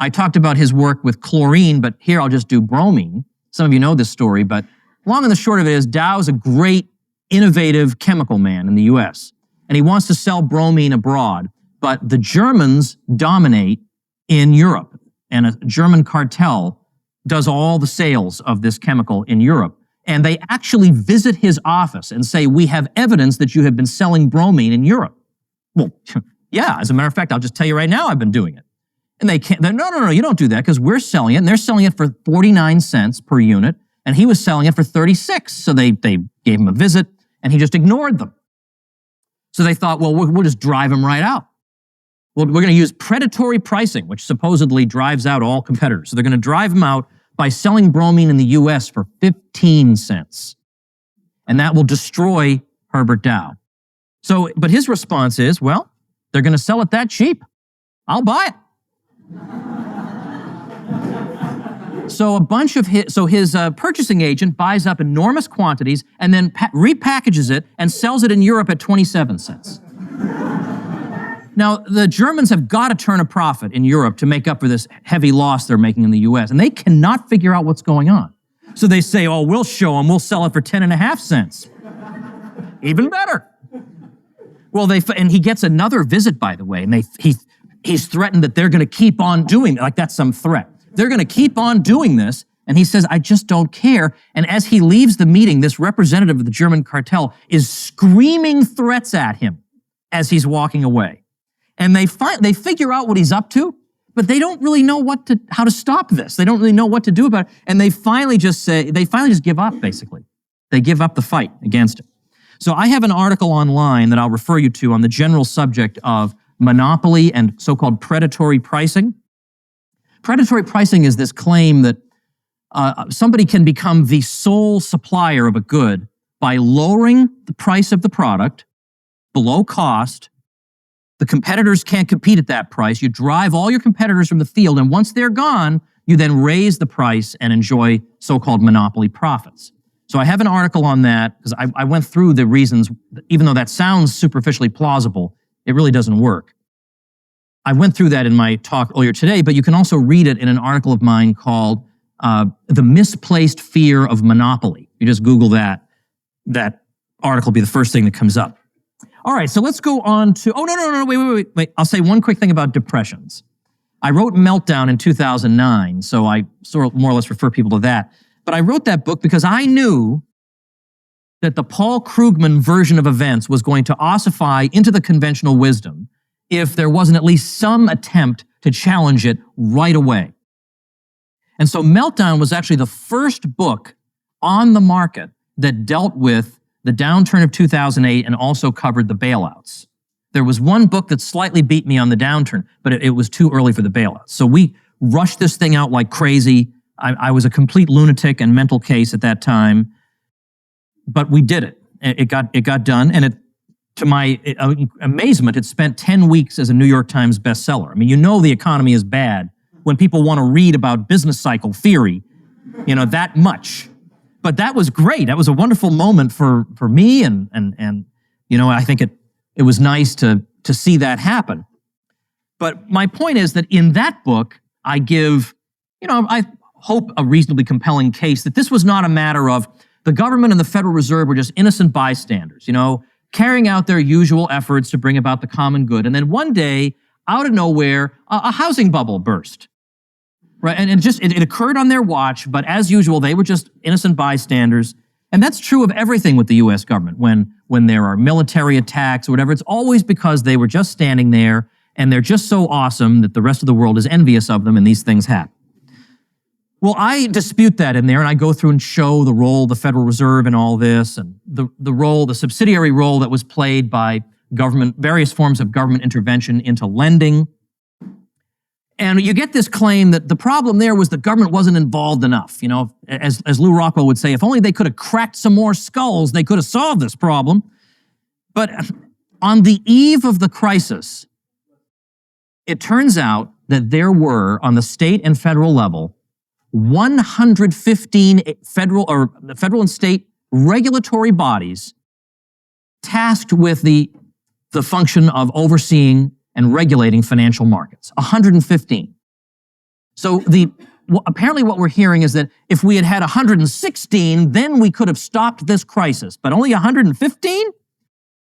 B: I talked about his work with chlorine, but here I'll just do bromine. Some of you know this story, but long and the short of it is Dow is a great, innovative chemical man in the U.S., and he wants to sell bromine abroad, but the Germans dominate in Europe, and a German cartel does all the sales of this chemical in Europe. And they actually visit his office and say, we have evidence that you have been selling bromine in Europe. Well, yeah, as a matter of fact, I'll just tell you right now I've been doing it. And they can't, no, you don't do that because we're selling it, and they're selling it for 49 cents per unit, and he was selling it for 36. So they gave him a visit, and he just ignored them. So they thought, well, we'll just drive him right out. Well, we're going to use predatory pricing, which supposedly drives out all competitors. So they're going to drive him out by selling bromine in the U.S. for 15 cents. And that will destroy Herbert Dow. So, but his response is, well, they're going to sell it that cheap. I'll buy it. So his purchasing agent buys up enormous quantities and then repackages it and sells it in Europe at 27 cents. Now, the Germans have got to turn a profit in Europe to make up for this heavy loss they're making in the U.S., and they cannot figure out what's going on. So they say, oh, we'll show them, we'll sell it for 10.5 cents. Even better. Well, and he gets another visit, by the way, and he's threatened that they're going to keep on doing it, like that's some threat. They're going to keep on doing this, and he says, I just don't care. And as he leaves the meeting, this representative of the German cartel is screaming threats at him as he's walking away. And they figure out what he's up to, but they don't really know how to stop this. They don't really know what to do about it. And they finally just give up, basically. They give up the fight against it. So I have an article online that I'll refer you to on the general subject of monopoly and so-called predatory pricing. Predatory pricing is this claim that somebody can become the sole supplier of a good by lowering the price of the product below cost. The competitors can't compete at that price. You drive all your competitors from the field, and once they're gone, you then raise the price and enjoy so-called monopoly profits. So I have an article on that because I went through the reasons, even though that sounds superficially plausible, it really doesn't work. I went through that in my talk earlier today, but you can also read it in an article of mine called The Misplaced Fear of Monopoly. You just Google that article will be the first thing that comes up. All right, so let's go on to, wait. I'll say one quick thing about depressions. I wrote Meltdown in 2009, so I sort of more or less refer people to that. But I wrote that book because I knew that the Paul Krugman version of events was going to ossify into the conventional wisdom if there wasn't at least some attempt to challenge it right away. And so Meltdown was actually the first book on the market that dealt with the downturn of 2008 and also covered the bailouts. There was one book that slightly beat me on the downturn, but it was too early for the bailouts. So we rushed this thing out like crazy. I was a complete lunatic and mental case at that time, but we did it. It got done, and to my amazement, it spent 10 weeks as a New York Times bestseller. I mean, you know the economy is bad when people want to read about business cycle theory, that much. But that was great. That was a wonderful moment for me, and I think it was nice to see that happen. But my point is that in that book, I give, I hope a reasonably compelling case that this was not a matter of the government and the Federal Reserve were just innocent bystanders, carrying out their usual efforts to bring about the common good. And then one day, out of nowhere, a housing bubble burst. Right? And it occurred on their watch, but as usual, they were just innocent bystanders. And that's true of everything with the U.S. government. When there are military attacks or whatever, it's always because they were just standing there and they're just so awesome that the rest of the world is envious of them and these things happen. Well, I dispute that in there, and I go through and show the role of the Federal Reserve in all this, and the subsidiary role that was played by government, various forms of government intervention into lending. And you get this claim that the problem there was the government wasn't involved enough. As Lou Rockwell would say, if only they could have cracked some more skulls, they could have solved this problem. But on the eve of the crisis, it turns out that there were, on the state and federal level, 115 federal and state regulatory bodies tasked with the function of overseeing and regulating financial markets. 115. So apparently what we're hearing is that if we had 116, then we could have stopped this crisis, but only 115?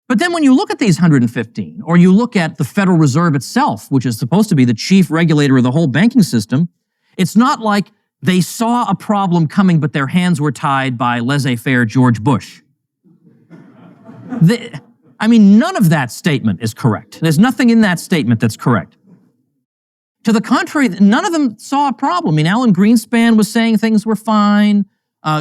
B: But then when you look at these 115, or you look at the Federal Reserve itself, which is supposed to be the chief regulator of the whole banking system, it's not like they saw a problem coming, but their hands were tied by laissez-faire George Bush. None of that statement is correct. There's nothing in that statement that's correct. To the contrary, none of them saw a problem. Alan Greenspan was saying things were fine.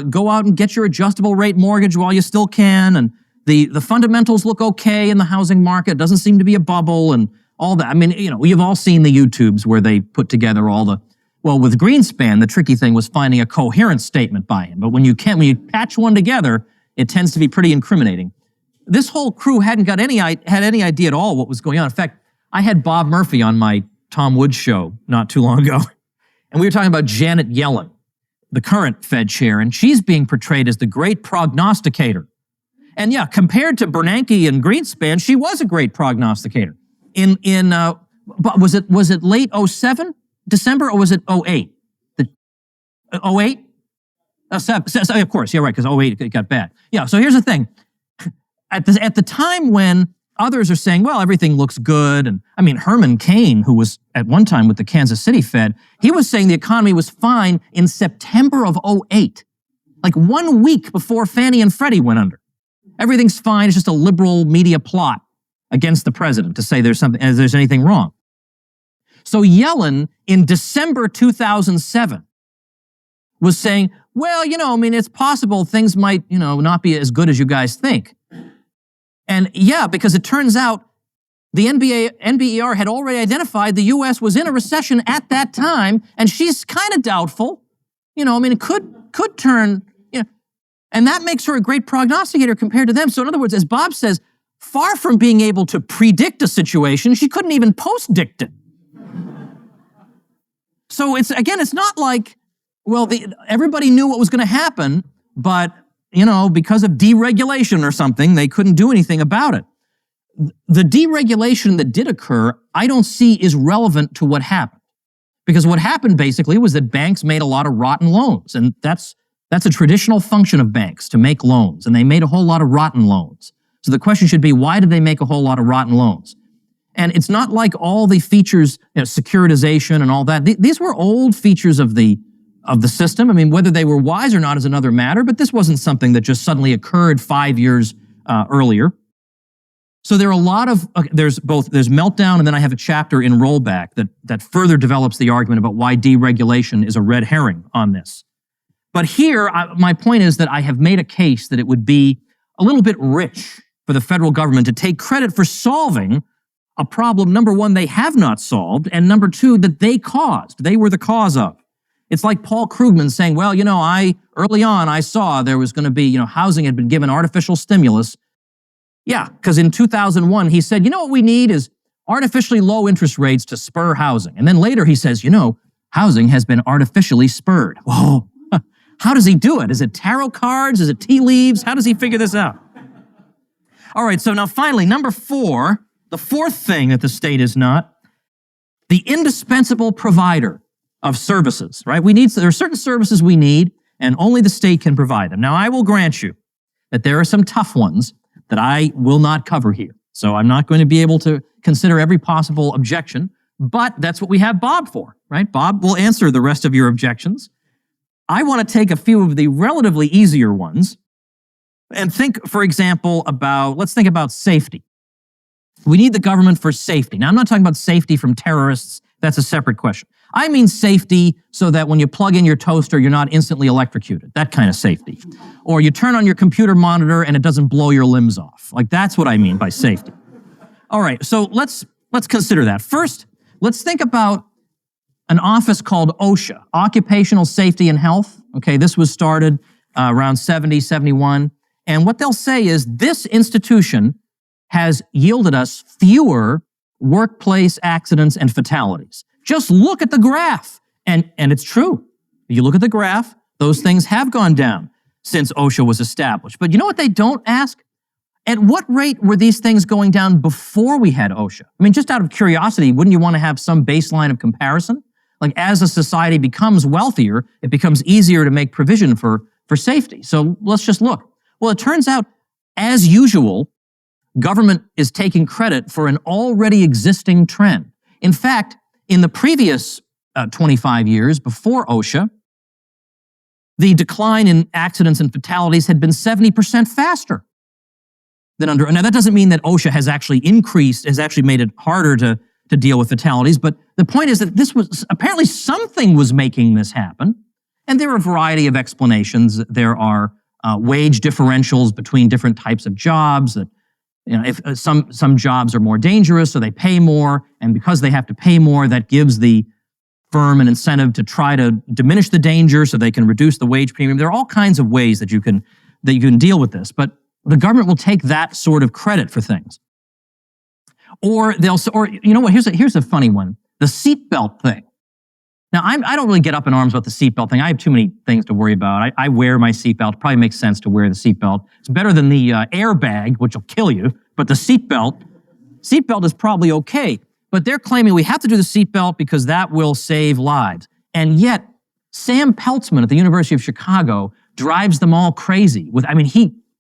B: Go out and get your adjustable rate mortgage while you still can. And the fundamentals look okay in the housing market. Doesn't seem to be a bubble and all that. You've all seen the YouTubes where they put together all the... Well, with Greenspan, the tricky thing was finding a coherent statement by him. But when you patch one together, it tends to be pretty incriminating. This whole crew hadn't had any idea at all what was going on. In fact, I had Bob Murphy on my Tom Woods show not too long ago, and we were talking about Janet Yellen, the current Fed chair, and she's being portrayed as the great prognosticator. And yeah, compared to Bernanke and Greenspan, she was a great prognosticator. Was it late 07? December, or was it 08? 08? Of course, yeah, right, because 08 it got bad. Yeah, so here's the thing. At the time when others are saying, well, everything looks good, and Herman Cain, who was at one time with the Kansas City Fed, he was saying the economy was fine in September of 08, like 1 week before Fannie and Freddie went under. Everything's fine, it's just a liberal media plot against the president to say there's anything wrong. So Yellen, in December 2007, was saying, well, it's possible things might, not be as good as you guys think. And yeah, because it turns out the NBER had already identified the U.S. was in a recession at that time, and she's kind of doubtful. It could turn, and that makes her a great prognosticator compared to them. So in other words, as Bob says, far from being able to predict a situation, she couldn't even post-dict it. So it's not like, well, everybody knew what was going to happen, but, because of deregulation or something, they couldn't do anything about it. The deregulation that did occur, I don't see is relevant to what happened. Because what happened basically was that banks made a lot of rotten loans, and that's a traditional function of banks, to make loans, and they made a whole lot of rotten loans. So the question should be, why did they make a whole lot of rotten loans? And it's not like all the features, securitization and all that. These were old features of the system. Whether they were wise or not is another matter, but this wasn't something that just suddenly occurred 5 years earlier. So there are a lot of, there's meltdown, and then I have a chapter in rollback that further develops the argument about why deregulation is a red herring on this. But here, my point is that I have made a case that it would be a little bit rich for the federal government to take credit for solving a problem, number one, they have not solved, and number two, that they caused. They were the cause of. It's like Paul Krugman saying, well, early on I saw there was going to be, housing had been given artificial stimulus. Yeah, because in 2001 he said, what we need is artificially low interest rates to spur housing. And then later he says, housing has been artificially spurred. Whoa, How does he do it? Is it tarot cards? Is it tea leaves? How does he figure this out? All right, so now finally, number 4, the fourth thing that the state is not, the indispensable provider of services, right? There are certain services we need, and only the state can provide them. Now, I will grant you that there are some tough ones that I will not cover here. So I'm not going to be able to consider every possible objection, but that's what we have Bob for, right? Bob will answer the rest of your objections. I want to take a few of the relatively easier ones and think, for example, let's think about safety. We need the government for safety. Now, I'm not talking about safety from terrorists. That's a separate question. I mean safety so that when you plug in your toaster, you're not instantly electrocuted. That kind of safety. Or you turn on your computer monitor and it doesn't blow your limbs off. Like, that's what I mean by safety. All right, so let's consider that. First, let's think about an office called OSHA, Occupational Safety and Health. Okay, this was started around 70, 71. And what they'll say is this institution has yielded us fewer workplace accidents and fatalities. Just look at the graph. And it's true. You look at the graph, those things have gone down since OSHA was established. But you know what they don't ask? At what rate were these things going down before we had OSHA? I mean, just out of curiosity, wouldn't you want to have some baseline of comparison? Like, as a society becomes wealthier, it becomes easier to make provision for safety. So let's just look. Well, it turns out, as usual, government is taking credit for an already existing trend. In fact, in the previous 25 years before OSHA, the decline in accidents and fatalities had been 70% faster than under. Now, that doesn't mean that OSHA has actually made it harder to deal with fatalities, but the point is that apparently something was making this happen, and there are a variety of explanations. There are wage differentials between different types of jobs that, if some jobs are more dangerous, so they pay more, and because they have to pay more, that gives the firm an incentive to try to diminish the danger so they can reduce the wage premium. There are all kinds of ways that you can deal with this, but the government will take that sort of credit for things. Or you know what? Here's a funny one: the seatbelt thing. Now, I don't really get up in arms about the seatbelt thing. I have too many things to worry about. I wear my seatbelt. It probably makes sense to wear the seatbelt. It's better than the airbag, which will kill you. But the seatbelt is probably okay. But they're claiming we have to do the seatbelt because that will save lives. And yet, Sam Peltzman at the University of Chicago drives them all crazy.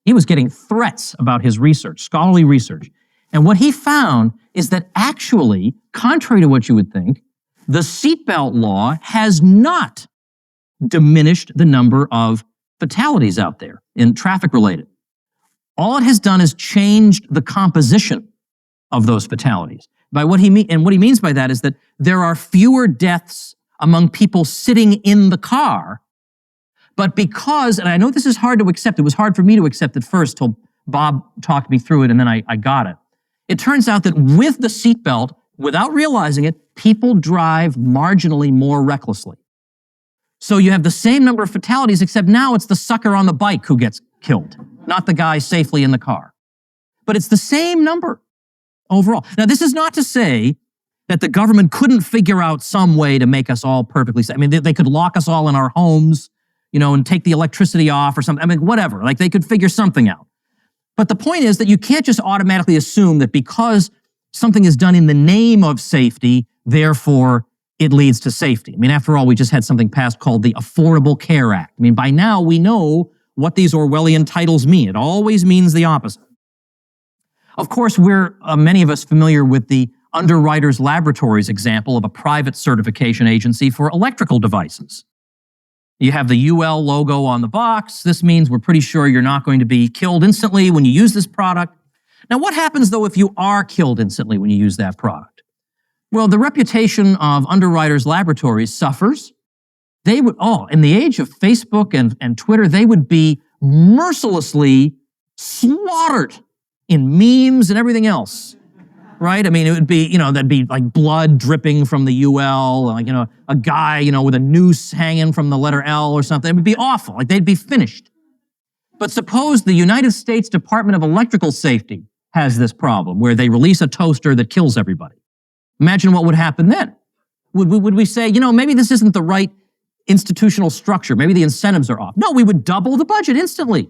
B: He was getting threats about his research, scholarly research. And what he found is that actually, contrary to what you would think, the seatbelt law has not diminished the number of fatalities out there in traffic-related. All it has done is changed the composition of those fatalities. What he means by that is that there are fewer deaths among people sitting in the car, but because, and I know this is hard to accept, it was hard for me to accept at first till Bob talked me through it and then I got it. It turns out that with the seatbelt, without realizing it, people drive marginally more recklessly. So you have the same number of fatalities, except now it's the sucker on the bike who gets killed, not the guy safely in the car. But it's the same number overall. Now, this is not to say that the government couldn't figure out some way to make us all perfectly safe. I mean, they could lock us all in our homes, and take the electricity off or something. I mean, whatever. Like, they could figure something out. But the point is that you can't just automatically assume that because something is done in the name of safety, therefore it leads to safety. I mean, after all, we just had something passed called the Affordable Care Act. I mean, by now we know what these Orwellian titles mean. It always means the opposite. Of course, we're, many of us, familiar with the Underwriters Laboratories example of a private certification agency for electrical devices. You have the UL logo on the box. This means we're pretty sure you're not going to be killed instantly when you use this product. Now, what happens, though, if you are killed instantly when you use that product? Well, the reputation of Underwriters Laboratories suffers. They would, in the age of Facebook and Twitter, they would be mercilessly slaughtered in memes and everything else, right? I mean, it would be, that'd be like blood dripping from the UL, like, a guy, with a noose hanging from the letter L or something. It would be awful. Like, they'd be finished. But suppose the United States Department of Electrical Safety has this problem where they release a toaster that kills everybody. Imagine what would happen then. Would we say, maybe this isn't the right institutional structure. Maybe the incentives are off. No, we would double the budget instantly,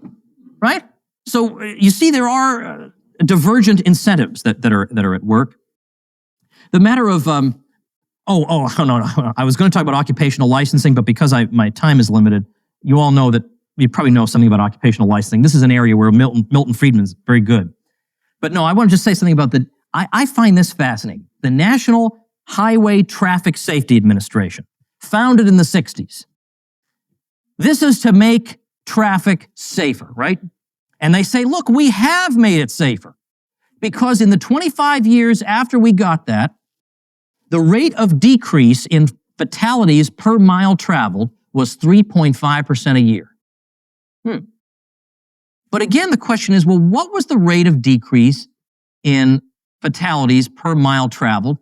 B: right? So you see, there are divergent incentives that are at work. The matter of no, I was going to talk about occupational licensing, but because my time is limited, you all know that you probably know something about occupational licensing. This is an area where Milton Friedman is very good. But no, I want to just say something about I find this fascinating. The National Highway Traffic Safety Administration, founded in the 60s. This is to make traffic safer, right? And they say, look, we have made it safer. Because in the 25 years after we got that, the rate of decrease in fatalities per mile traveled was 3.5% a year. But again, the question is, well, what was the rate of decrease in fatalities per mile traveled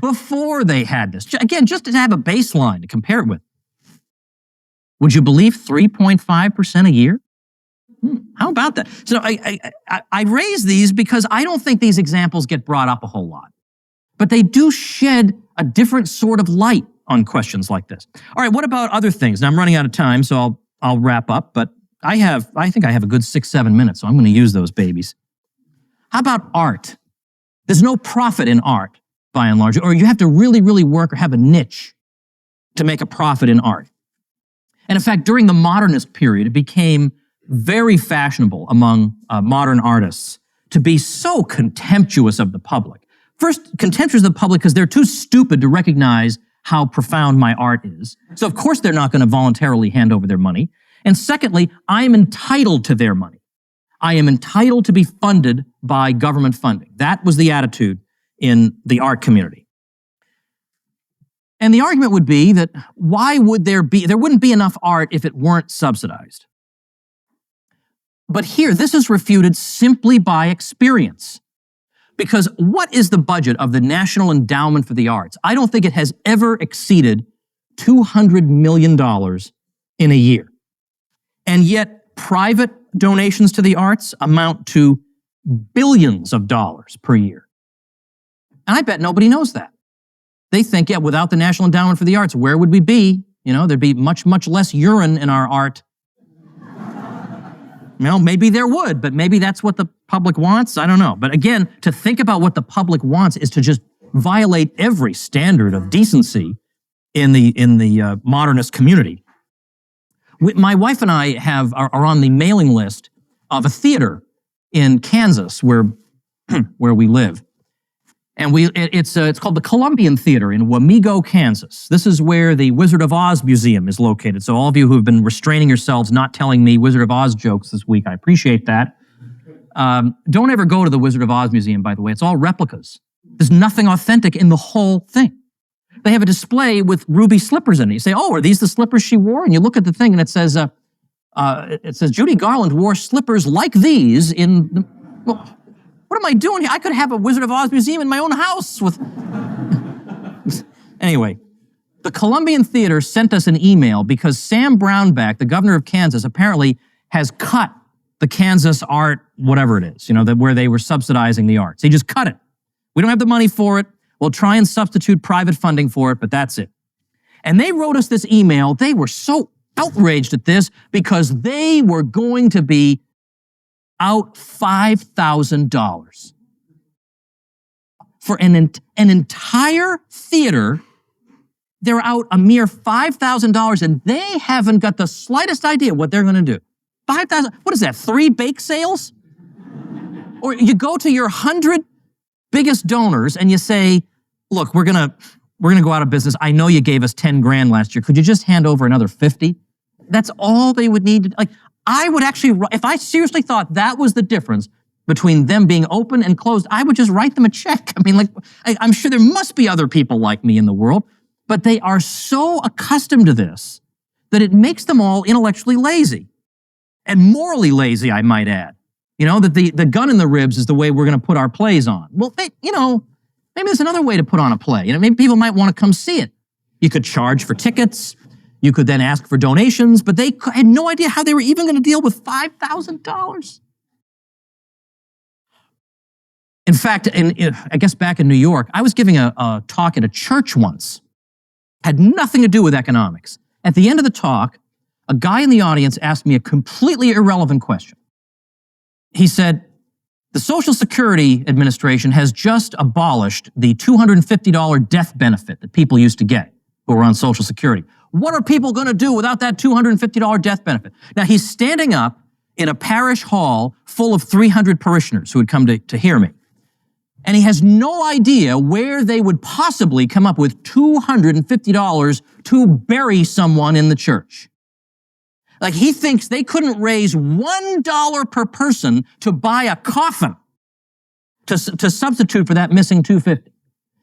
B: before they had this? Again, just to have a baseline to compare it with. Would you believe 3.5% a year? How about that? So I raise these because I don't think these examples get brought up a whole lot. But they do shed a different sort of light on questions like this. All right, what about other things? Now, I'm running out of time, so I'll wrap up, but I think I have a good 6-7 minutes, so I'm going to use those babies. How about art? There's no profit in art, by and large, or you have to really, really work or have a niche to make a profit in art. And in fact, during the modernist period, it became very fashionable among modern artists to be so contemptuous of the public. First, contemptuous of the public because they're too stupid to recognize how profound my art is. So of course they're not going to voluntarily hand over their money. And secondly, I am entitled to their money. I am entitled to be funded by government funding. That was the attitude in the art community. And the argument would be that why would there wouldn't be enough art if it weren't subsidized. But here, this is refuted simply by experience. Because what is the budget of the National Endowment for the Arts? I don't think it has ever exceeded $200 million in a year. And yet, private donations to the arts amount to billions of dollars per year. And I bet nobody knows that. They think, yeah, without the National Endowment for the Arts, where would we be? You know, there'd be much, much less urine in our art. Well, maybe there would, but maybe that's what the public wants. I don't know. But again, to think about what the public wants is to just violate every standard of decency in the modernist community. My wife and I are on the mailing list of a theater in Kansas where we live. And it's called the Columbian Theater in Wamego, Kansas. This is where the Wizard of Oz Museum is located. So all of you who have been restraining yourselves not telling me Wizard of Oz jokes this week, I appreciate that. Don't ever go to the Wizard of Oz Museum, by the way. It's all replicas. There's nothing authentic in the whole thing. They have a display with ruby slippers in it. You say, oh, are these the slippers she wore? And you look at the thing and it says Judy Garland wore slippers like these in... Well, what am I doing here? I could have a Wizard of Oz museum in my own house with... Anyway, the Columbian Theater sent us an email because Sam Brownback, the governor of Kansas, apparently has cut the Kansas art, whatever it is, where they were subsidizing the arts. He just cut it. We don't have the money for it. We'll try and substitute private funding for it, but that's it. And they wrote us this email. They were so outraged at this because they were going to be out $5,000 for an entire theater. They're out a mere $5,000, and they haven't got the slightest idea what they're going to do. $5,000. What is that? 3 bake sales? Or you go to your 100 biggest donors and you say, "Look, we're gonna go out of business. I know you gave us 10 grand last year. Could you just hand over another 50?" That's all they would need to. I would actually, if I seriously thought that was the difference between them being open and closed, I would just write them a check. I mean, I'm sure there must be other people like me in the world, but they are so accustomed to this that it makes them all intellectually lazy and morally lazy, I might add. That the gun in the ribs is the way we're going to put our plays on. Well, maybe there's another way to put on a play. Maybe people might want to come see it. You could charge for tickets. You could then ask for donations, but they had no idea how they were even going to deal with $5,000. In fact, I guess back in New York, I was giving a talk at a church once. Had nothing to do with economics. At the end of the talk, a guy in the audience asked me a completely irrelevant question. He said, the Social Security Administration has just abolished the $250 death benefit that people used to get who were on Social Security. What are people going to do without that $250 death benefit? Now, he's standing up in a parish hall full of 300 parishioners who had come to hear me. And he has no idea where they would possibly come up with $250 to bury someone in the church. Like, he thinks they couldn't raise $1 per person to buy a coffin to substitute for that missing $250.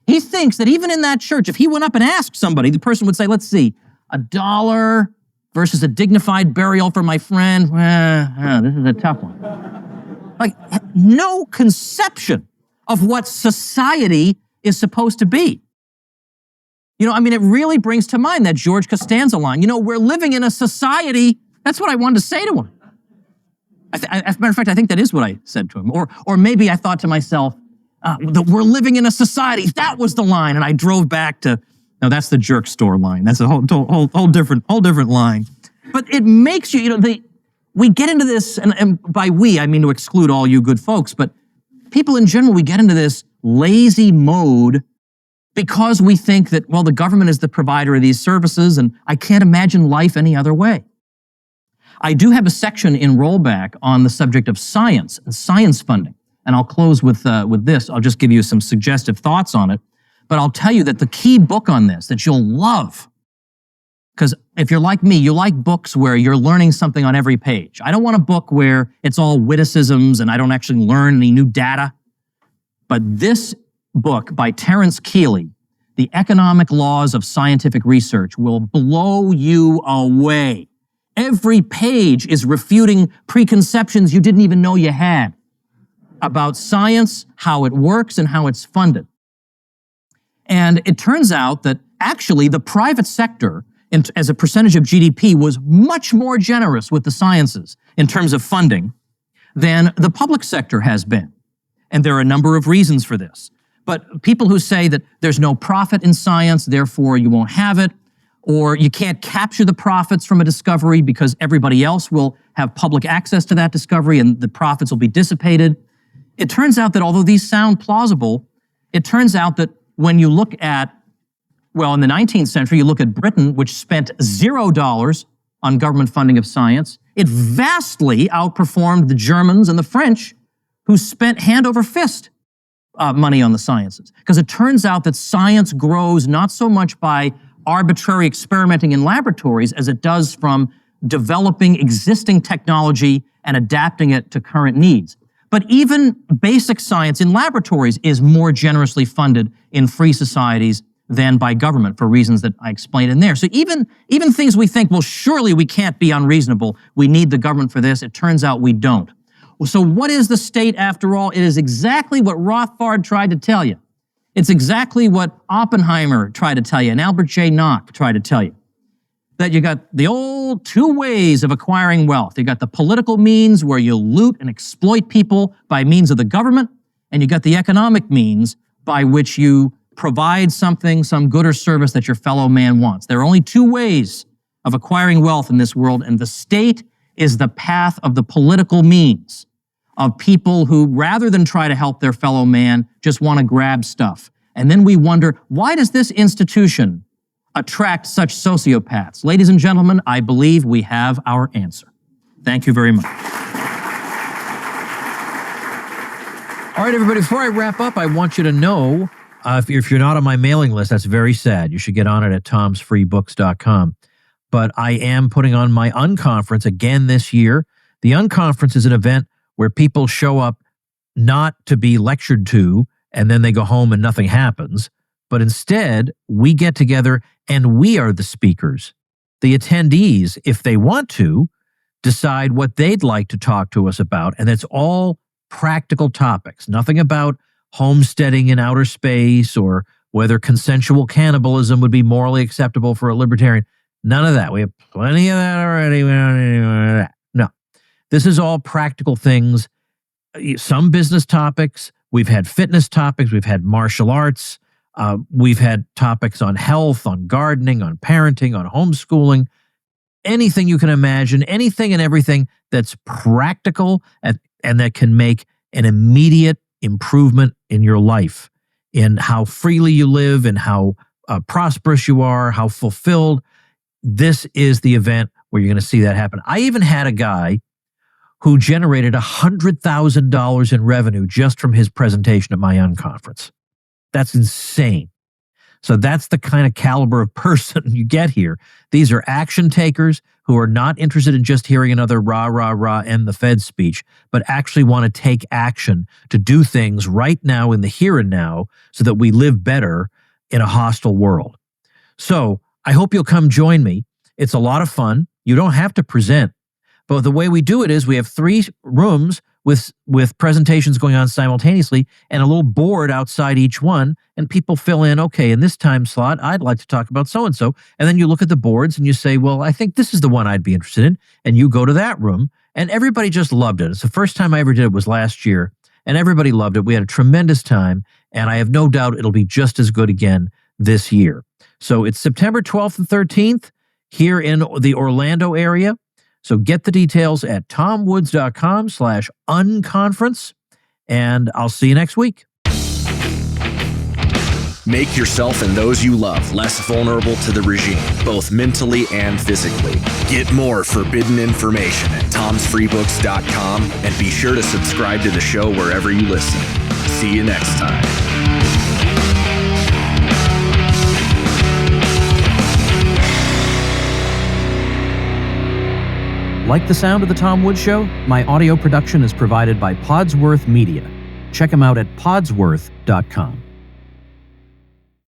B: He thinks that even in that church, if he went up and asked somebody, the person would say, let's see, $1 versus a dignified burial for my friend. This is a tough one. Like, no conception of what society is supposed to be. You know, I mean, it really brings to mind that George Costanza line. You know, we're living in a society. That's what I wanted to say to him. As a matter of fact, I think that is what I said to him. Or maybe I thought to myself, that we're living in a society. That was the line. And I drove back to, no, that's the jerk store line. That's a whole different line. But it makes you, you know, we get into this, and by we, I mean to exclude all you good folks, but people in general, we get into this lazy mode because we think that, well, the government is the provider of these services, and I can't imagine life any other way. I do have a section in Rollback on the subject of science and science funding, and I'll close with this. I'll just give you some suggestive thoughts on it, but I'll tell you that the key book on this that you'll love, because if you're like me, you like books where you're learning something on every page. I don't want a book where it's all witticisms and I don't actually learn any new data. But this book by Terence Keeley, The Economic Laws of Scientific Research, will blow you away. Every page is refuting preconceptions you didn't even know you had about science, how it works, and how it's funded. And it turns out that actually the private sector, as a percentage of GDP, was much more generous with the sciences in terms of funding than the public sector has been. And there are a number of reasons for this. But people who say that there's no profit in science, therefore you won't have it, or you can't capture the profits from a discovery because everybody else will have public access to that discovery and the profits will be dissipated. It turns out that although these sound plausible, it turns out that when you look at, well, in the 19th century, you look at Britain, which spent $0 on government funding of science, it vastly outperformed the Germans and the French, who spent hand over fist money on the sciences. Because it turns out that science grows not so much by arbitrary experimenting in laboratories as it does from developing existing technology and adapting it to current needs. But even basic science in laboratories is more generously funded in free societies than by government for reasons that I explained in there. So even things we think, well, surely we can't be unreasonable, we need the government for this, it turns out we don't. So what is the state after all? It is exactly what Rothbard tried to tell you. It's exactly what Oppenheimer tried to tell you and Albert J. Nock tried to tell you. That you got the old two ways of acquiring wealth. You got the political means where you loot and exploit people by means of the government, and you got the economic means by which you provide something, some good or service that your fellow man wants. There are only two ways of acquiring wealth in this world, and the state is the path of the political means of people who, rather than try to help their fellow man, just want to grab stuff. And then we wonder, why does this institution attract such sociopaths? Ladies and gentlemen, I believe we have our answer. Thank you very much.
C: All right, everybody, before I wrap up, I want you to know, if you're not on my mailing list, that's very sad. You should get on it at tomsfreebooks.com. But I am putting on my Unconference again this year. The Unconference is an event where people show up not to be lectured to, and then they go home and nothing happens. But instead, we get together and we are the speakers. The attendees, if they want to, decide what they'd like to talk to us about. And it's all practical topics. Nothing about homesteading in outer space or whether consensual cannibalism would be morally acceptable for a libertarian. None of that. We have plenty of that already. We don't need any more of that. No. This is all practical things. Some business topics. We've had fitness topics. We've had martial arts. We've had topics on health, on gardening, on parenting, on homeschooling, anything you can imagine, anything and everything that's practical and that can make an immediate improvement in your life, in how freely you live and how prosperous you are, how fulfilled. This is the event where you're going to see that happen. I even had a guy who generated $100,000 in revenue just from his presentation at my unconference. That's insane. So that's the kind of caliber of person you get here. These are action takers who are not interested in just hearing another rah, rah, rah, end the Fed speech, but actually want to take action to do things right now in the here and now so that we live better in a hostile world. So I hope you'll come join me. It's a lot of fun. You don't have to present, but the way we do it is we have 3 rooms with presentations going on simultaneously and a little board outside each one, and people fill in, okay, in this time slot, I'd like to talk about so-and-so. And then you look at the boards and you say, well, I think this is the one I'd be interested in. And you go to that room, and everybody just loved it. It's the first time I ever did it was last year, and everybody loved it. We had a tremendous time, and I have no doubt it'll be just as good again this year. So it's September 12th and 13th here in the Orlando area. So get the details at tomwoods.com/unconference, and I'll see you next week.
A: Make yourself and those you love less vulnerable to the regime, both mentally and physically. Get more forbidden information at tomsfreebooks.com, and be sure to subscribe to the show wherever you listen. See you next time.
D: Like the sound of The Tom Woods Show? My audio production is provided by Podsworth Media. Check them out at podsworth.com.